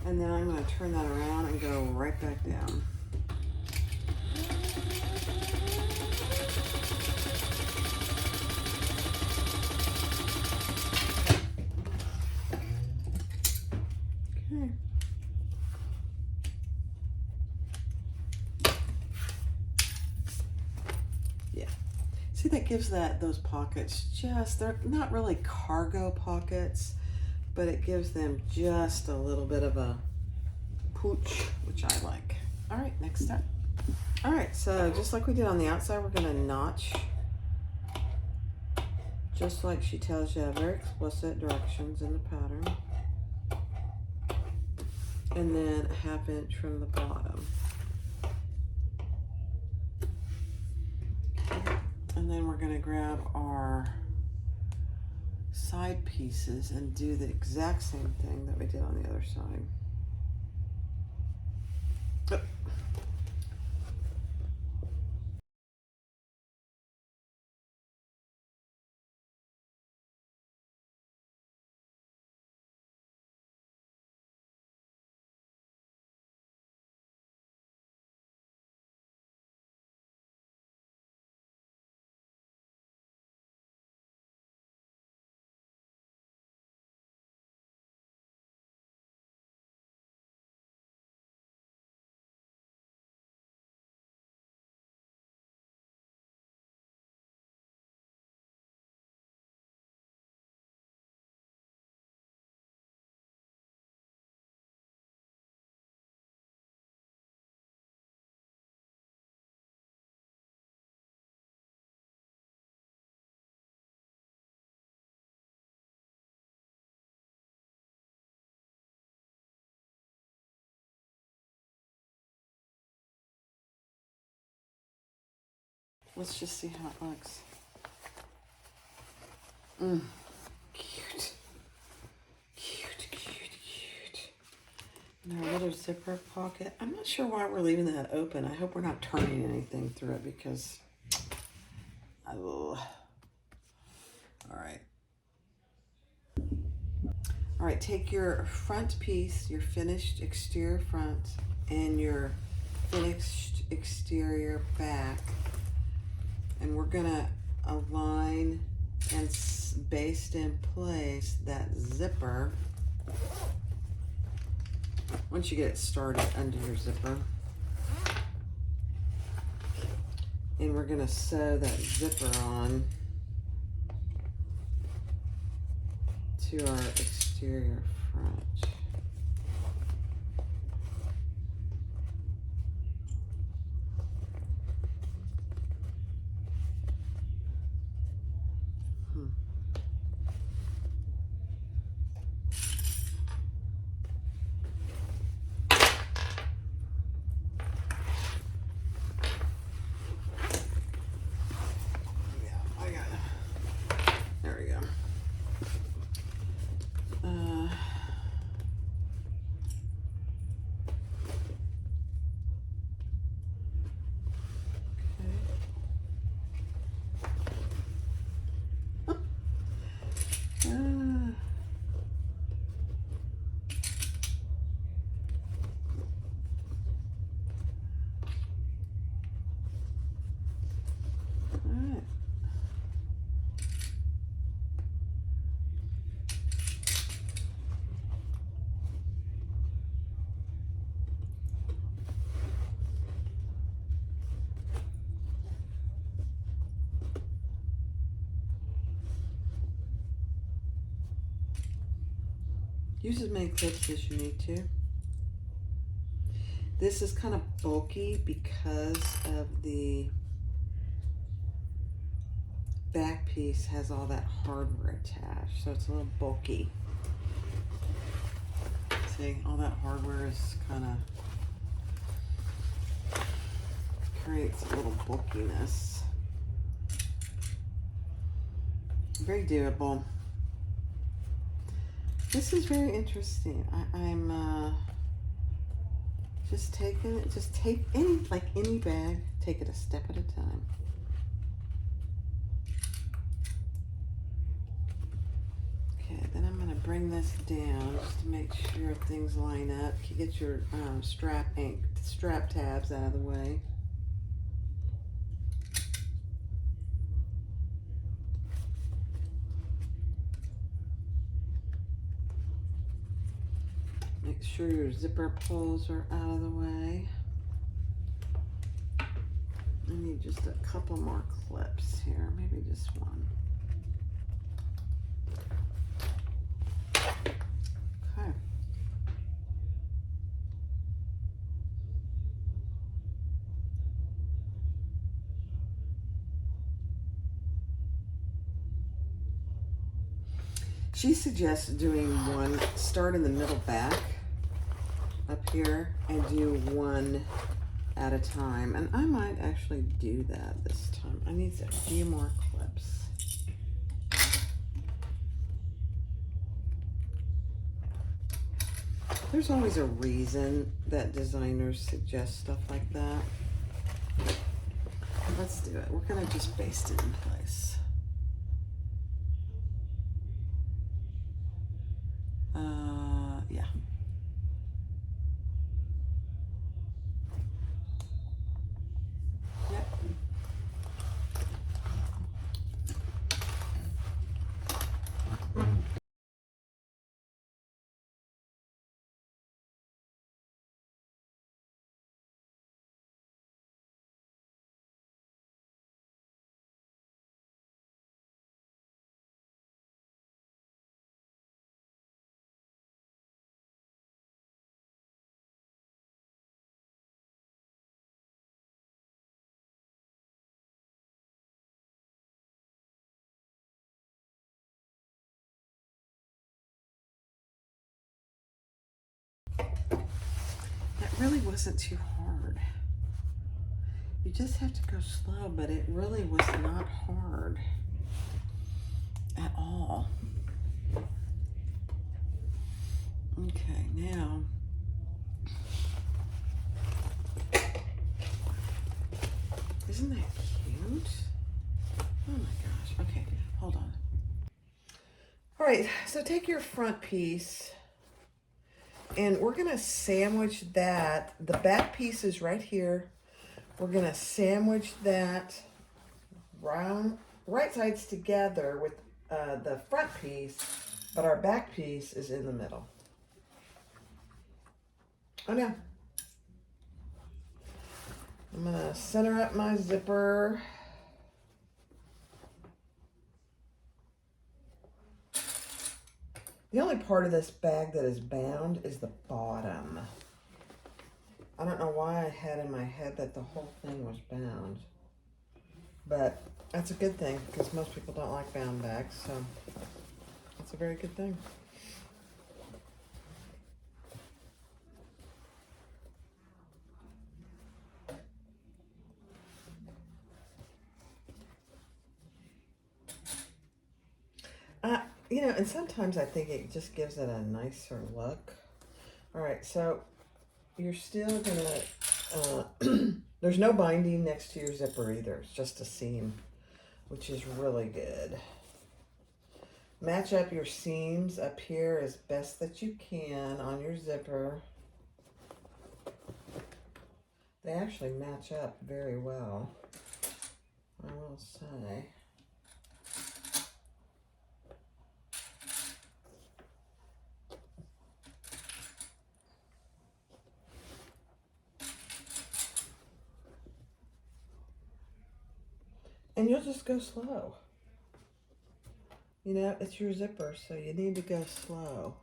And then I'm going to turn that around and go right back down. Okay. Yeah. See, that gives those pockets just, they're not really cargo pockets, but it gives them just a little bit of a pooch, which I like. All right, next step. All right, so just like we did on the outside, we're gonna notch, just like she tells you, very explicit directions in the pattern. And then a 1/2 inch from the bottom. And then we're gonna grab our side pieces and do the exact same thing that we did on the other side. Oh. Let's just see how it looks. Cute. Cute, cute, cute. And our little zipper pocket. I'm not sure why we're leaving that open. I hope we're not turning anything through it because I will. All right. All right, take your front piece, your finished exterior front, and your finished exterior back. And we're gonna align and baste in place that zipper. Once you get it started under your zipper. And we're gonna sew that zipper on to our exterior front. Use as many clips as you need to. This is kind of bulky because of the back piece has all that hardware attached, so it's a little bulky. See, all that hardware is kind of creates a little bulkiness. Very doable. This is very interesting. I'm just taking it, just take any bag, take it a step at a time. Okay, then I'm gonna to bring this down just to make sure things line up. You get your strap tabs out of the way. Make sure your zipper pulls are out of the way. I need just a couple more clips here, maybe just one. Okay. She suggests doing one, start in the middle back up here and do one at a time. And I might actually do that this time. I need a few more clips. There's always a reason that designers suggest stuff like that. Let's do it. We're gonna just baste it in place. Yeah. Yep. That really wasn't too hard. You just have to go slow, but it really was not hard at all. Okay, now isn't that cute? Oh my gosh. Okay, hold on. All right, so take your front piece and we're gonna sandwich that. The back piece is right here. We're gonna sandwich that right sides together with the front piece, but our back piece is in the middle. Oh no. I'm gonna center up my zipper. The only part of this bag that is bound is the bottom. I don't know why I had in my head that the whole thing was bound, but that's a good thing because most people don't like bound bags, so that's a very good thing. You know, and sometimes I think it just gives it a nicer look. All right, so you're still gonna, there's no binding next to your zipper either. It's just a seam, which is really good. Match up your seams up here as best that you can on your zipper. They actually match up very well, I will say. And you'll just go slow. You know, it's your zipper, so you need to go slow.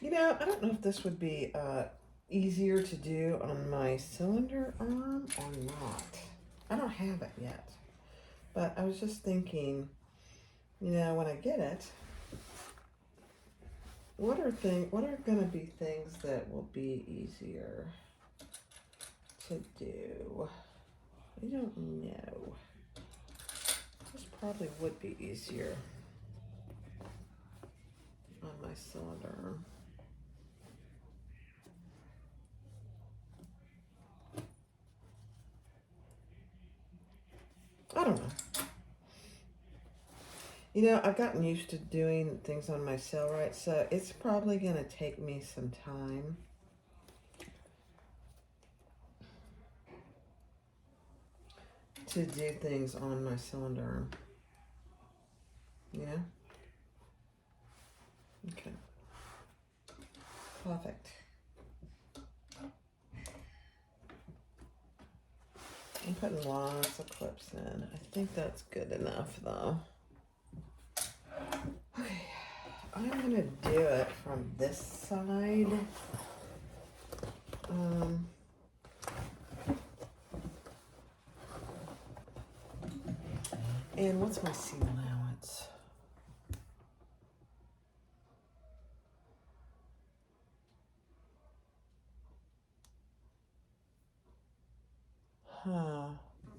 You know, I don't know if this would be easier to do on my cylinder arm or not. I don't have it yet, but I was just thinking, you know, when I get it, what are going to be things that will be easier to do? I don't know. This probably would be easier on my cylinder. I don't know. You know, I've gotten used to doing things on my Cellrite, so it's probably going to take me some time. To do things on my cylinder. Yeah? Okay. Perfect. I'm putting lots of clips in. I think that's good enough though. Okay, I'm gonna do it from this side. And what's my seam allowance?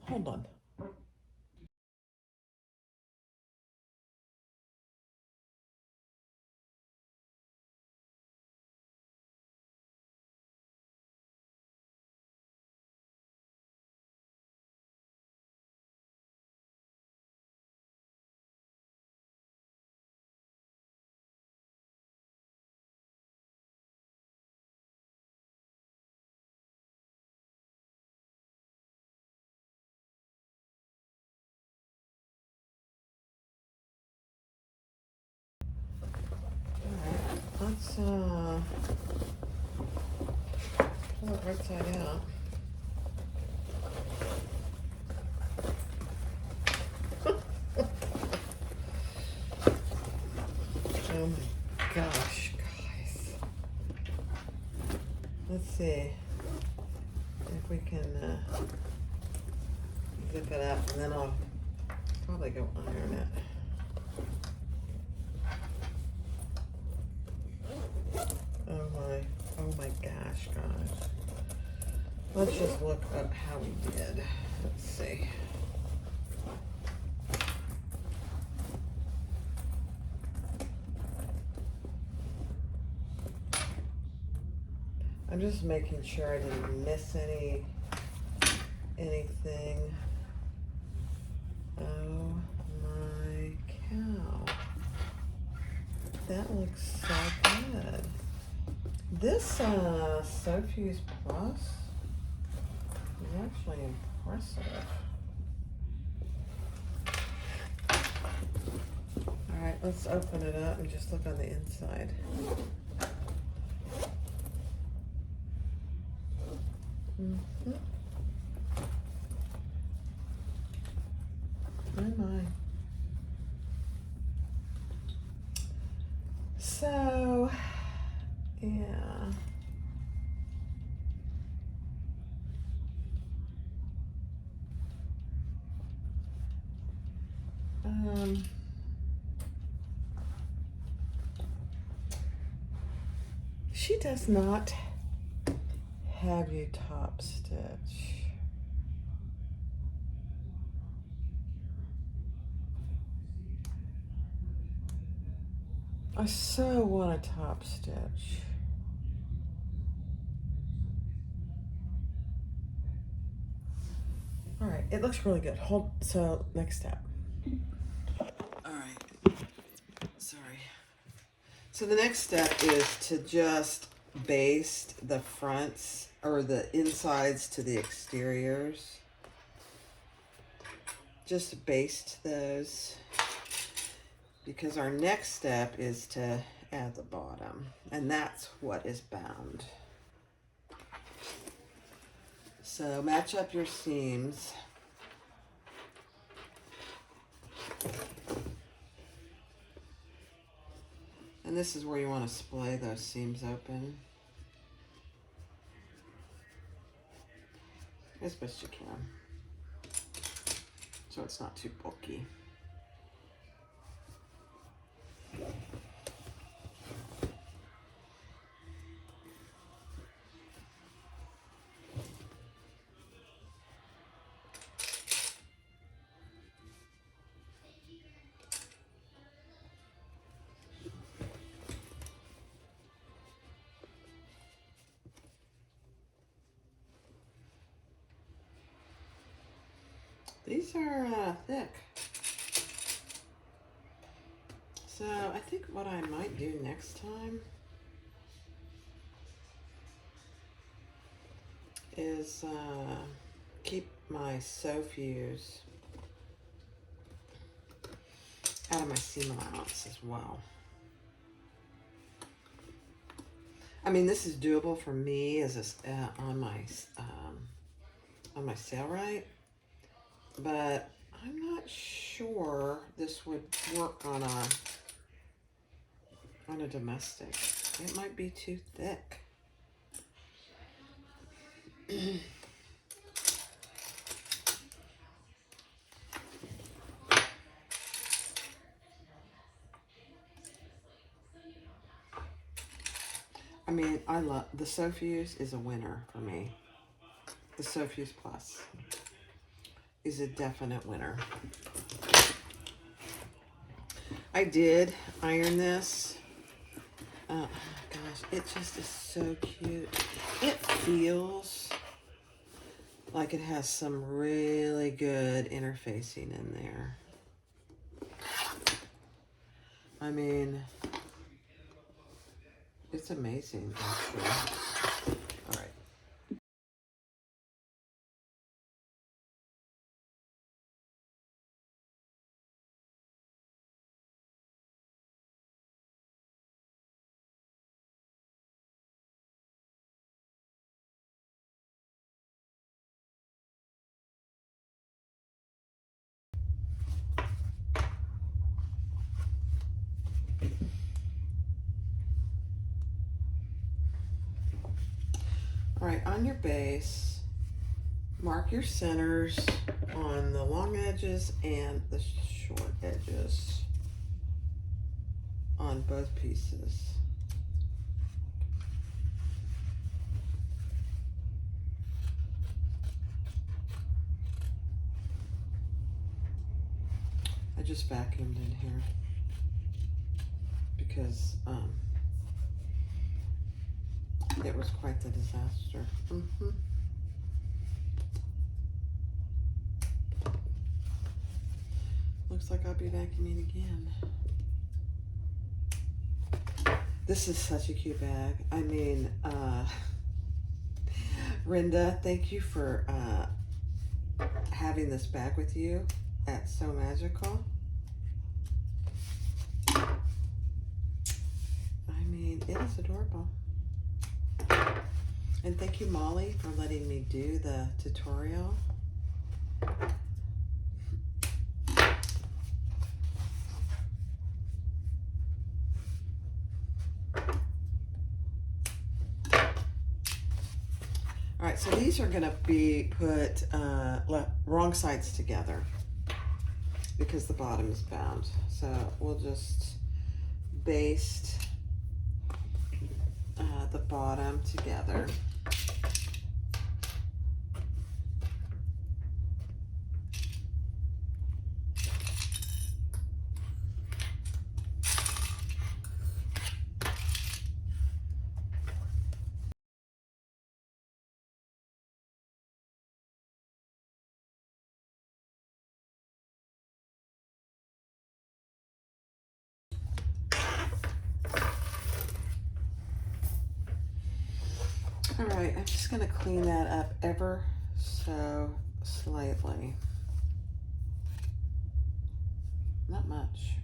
Hold on. Let's pull it right side out. Oh my gosh, guys. Let's see if we can zip it up, and then I'll probably go iron it. Oh my gosh, guys. Let's just look up how we did. Let's see. I'm just making sure I didn't miss anything. Oh my cow. That looks so good. This Sofuse Plus is actually impressive. All right, let's open it up and just look on the inside. Mm-hmm. Oh my. So, yeah. She does not have you top stitch. I so want a top stitch. All right, it looks really good. So next step. All right, sorry. So the next step is to just baste the fronts or the insides to the exteriors. Just baste those, because our next step is to add the bottom, and that's what is bound. So match up your seams. And this is where you want to splay those seams open as best you can, so it's not too bulky. These are thick. So I think what I might do next time is keep my Sofuse out of my seam allowance as well. I mean, this is doable for me as on my Sailrite, but I'm not sure this would work on a domestic. It might be too thick. I mean, I love the Sofuse is a winner for me. The Sofuse Plus is a definite winner. I did iron this. Oh gosh, it just is so cute. It feels like it has some really good interfacing in there. I mean, it's amazing, actually. All right. All right, on your base, mark your centers on the long edges and the short edges on both pieces. I just vacuumed in here because it was quite the disaster. Looks like I'll be vacuuming again. This is such a cute bag. I mean, Rinda, thank you for having this bag with you at So Magical. I mean, it is adorable. And thank you, Molly, for letting me do the tutorial. All right, so these are gonna be put wrong sides together because the bottom is bound. So we'll just baste the bottom together. All right, I'm just gonna clean that up ever so slightly. Not much.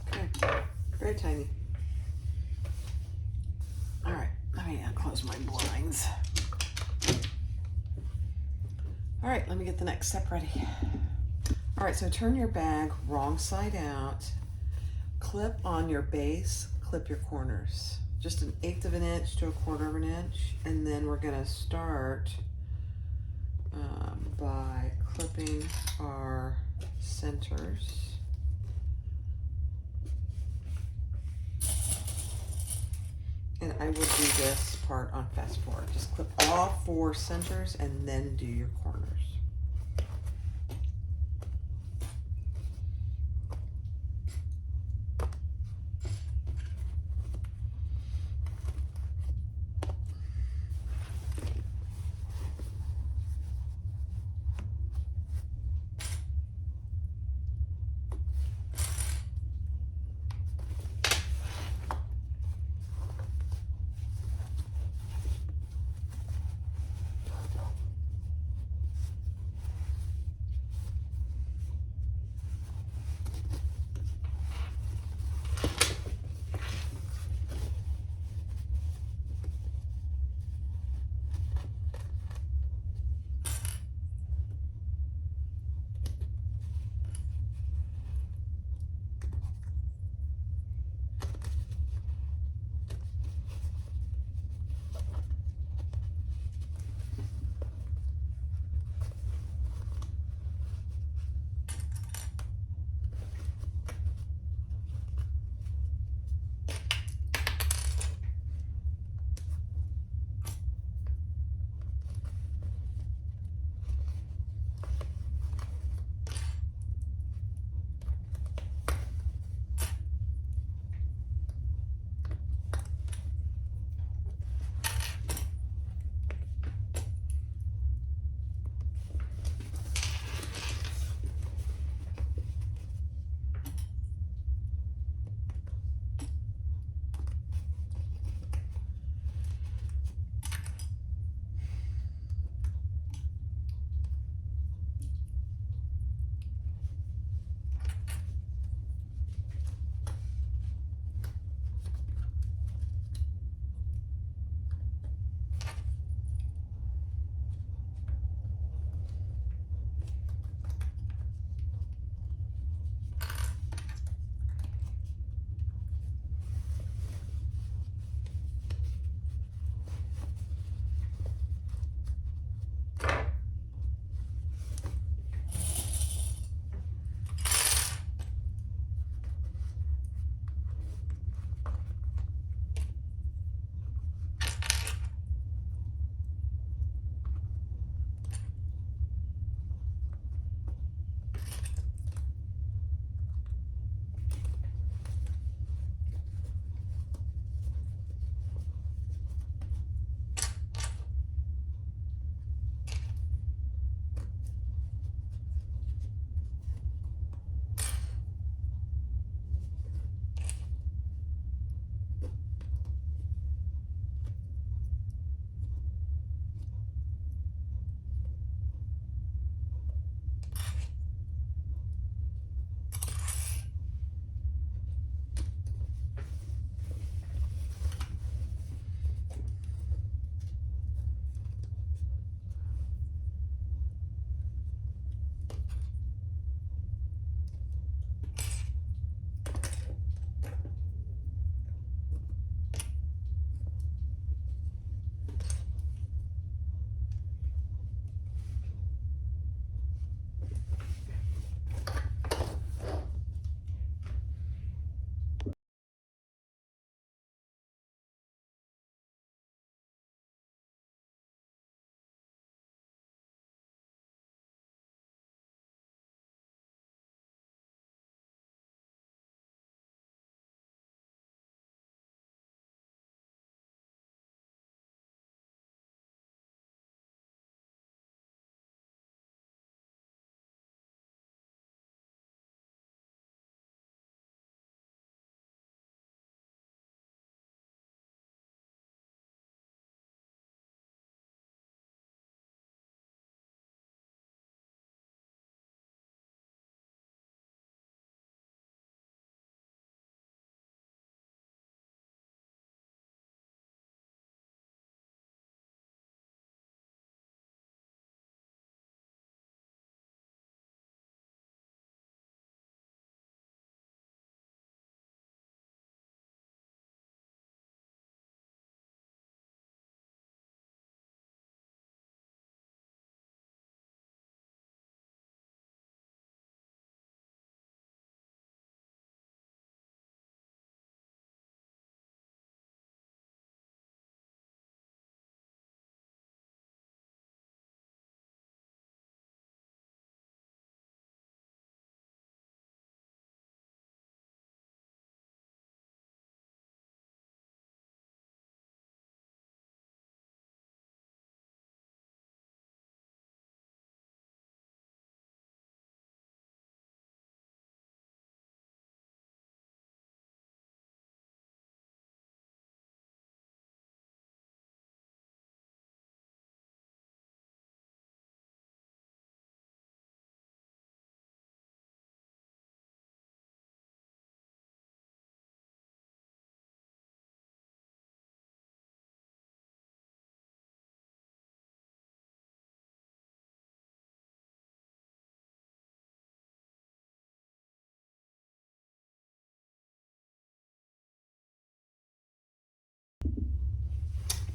Okay, very tiny. All right, let me close my blinds. All right, let me get the next step ready. All right, so turn your bag wrong side out, clip on your base, clip your corners, just 1/8 of an inch to 1/4 of an inch, and then we're gonna start by clipping our centers. And I will do this part on fast forward. Just clip all 4 centers and then do your corners.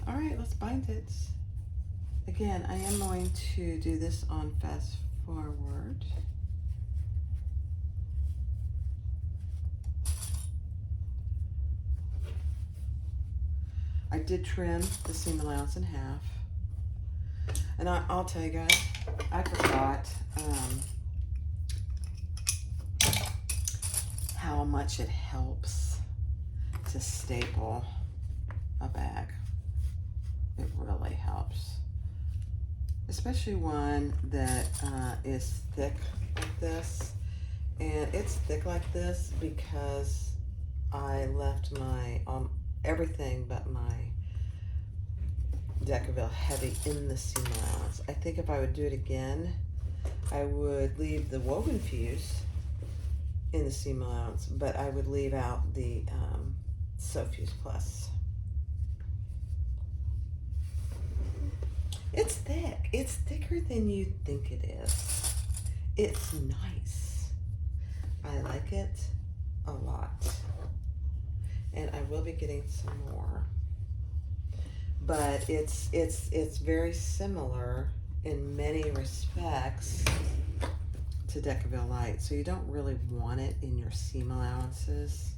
All right, let's bind it. Again, I am going to do this on fast forward. I did trim the seam allowance in half. And I'll tell you guys, I forgot how much it helps to staple a bag. It really helps. Especially one that is thick like this. And it's thick like this because I left my everything but my Decaville heavy in the seam allowance. I think if I would do it again, I would leave the woven fuse in the seam allowance, but I would leave out the Sew Fuse Plus. It's thick. It's thicker than you think it is. It's nice. I like it a lot. And I will be getting some more. But it's very similar in many respects to Decaville Light. So you don't really want it in your seam allowances.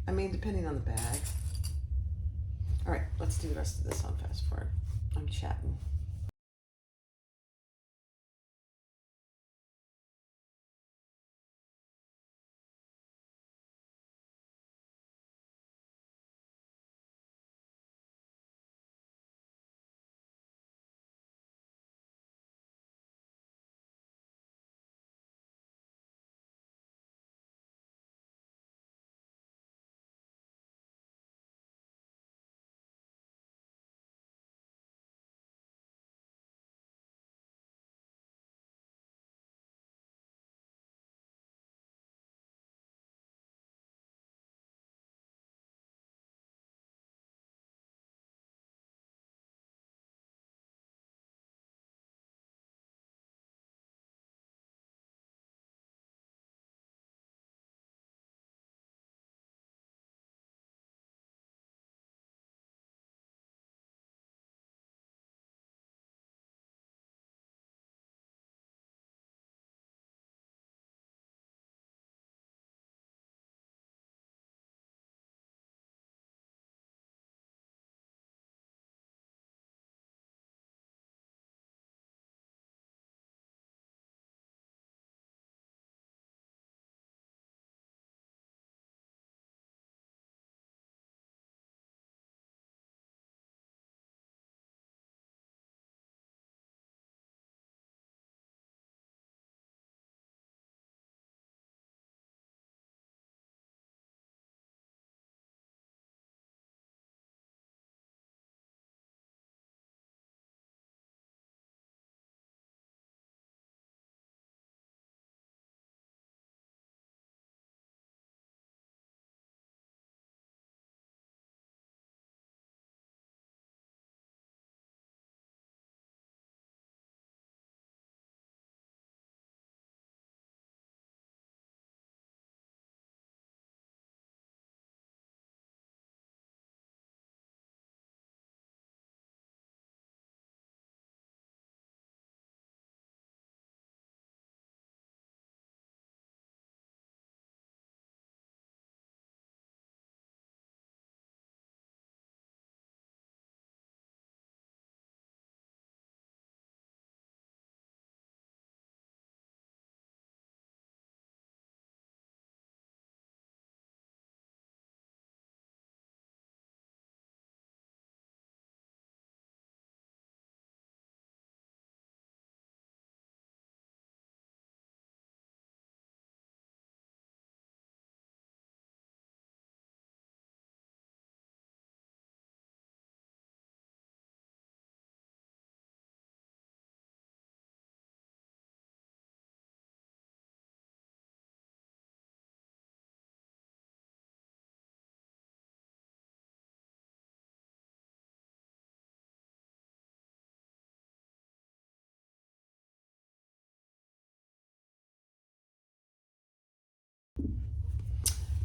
I mean, depending on the bag. All right, let's do the rest of this on fast forward. I'm chatting.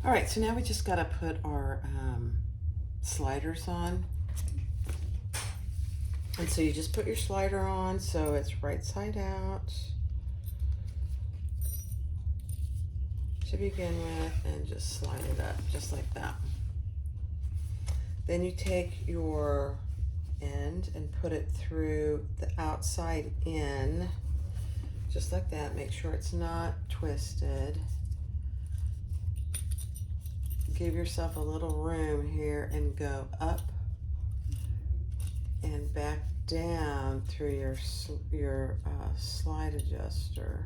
All right, so now we just got to put our sliders on. And so you just put your slider on so it's right side out to begin with, and just slide it up just like that. Then you take your end and put it through the outside in, just like that. Make sure it's not twisted. Give yourself a little room here and go up and back down through your slide adjuster.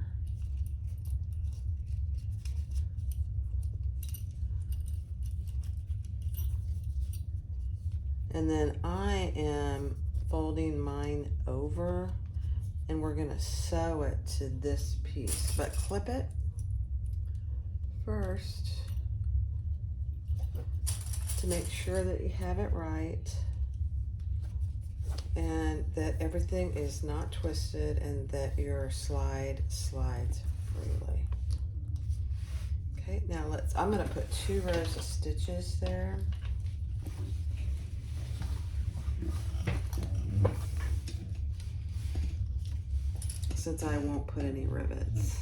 And then I am folding mine over, and we're gonna sew it to this piece, but clip it first to make sure that you have it right and that everything is not twisted and that your slide slides freely. Okay, now I'm gonna put 2 rows of stitches there. Since I won't put any rivets.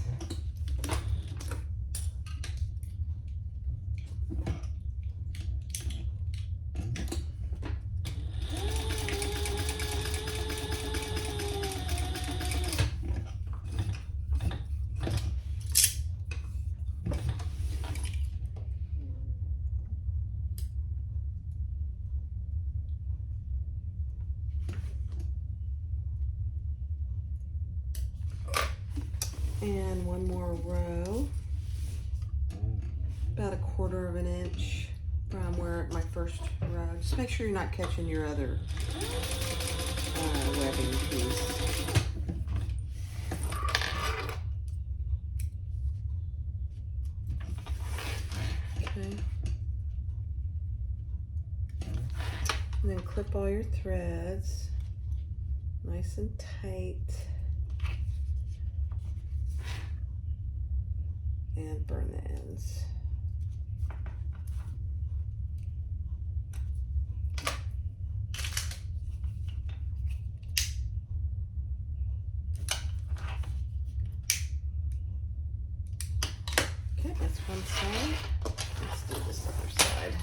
And 1 more row, about 1/4 of an inch from where my first row. Just make sure you're not catching your other webbing piece. Okay. And then clip all your threads nice and tight. And burn the ends. Okay, that's one side. Let's do this other side.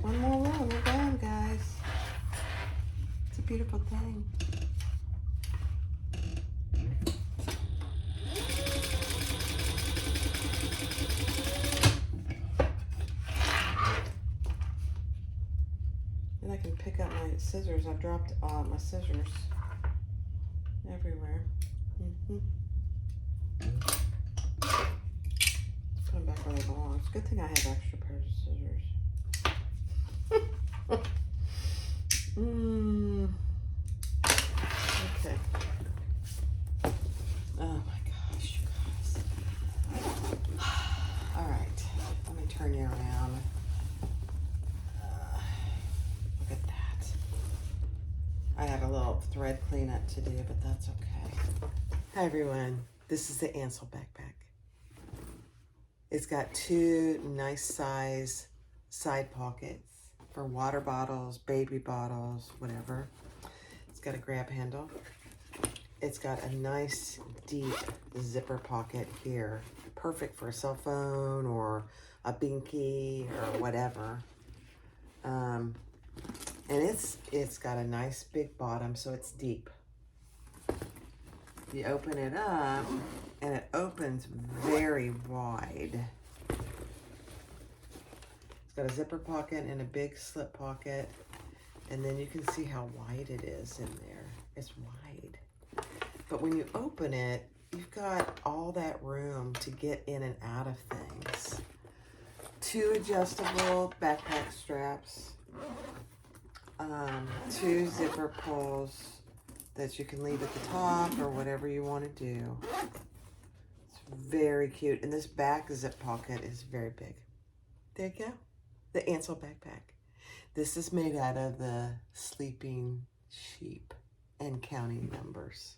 One more row, we're done, guys. It's a beautiful thing. And I can pick up my scissors. I've dropped my scissors everywhere. Let's put them back where they belong. It's a good thing I have extra pairs of scissors. Okay. Oh my gosh, you guys. All right, let me turn you around. Look at that. I have a little thread cleanup to do, but that's okay. Hi everyone, this is the Ansel backpack. It's got 2 nice size side pockets for water bottles, baby bottles, whatever. It's got a grab handle. It's got a nice deep zipper pocket here. Perfect for a cell phone or a binky or whatever. And it's got a nice big bottom, so it's deep. You open it up and it opens very wide. It's got a zipper pocket and a big slip pocket. And then you can see how wide it is in there. It's wide. But when you open it, you've got all that room to get in and out of things. 2 adjustable backpack straps. 2 zipper pulls that you can leave at the top or whatever you want to do. It's very cute. And this back zip pocket is very big. There you go. The Ansel backpack. This is made out of the sleeping sheep and counting numbers.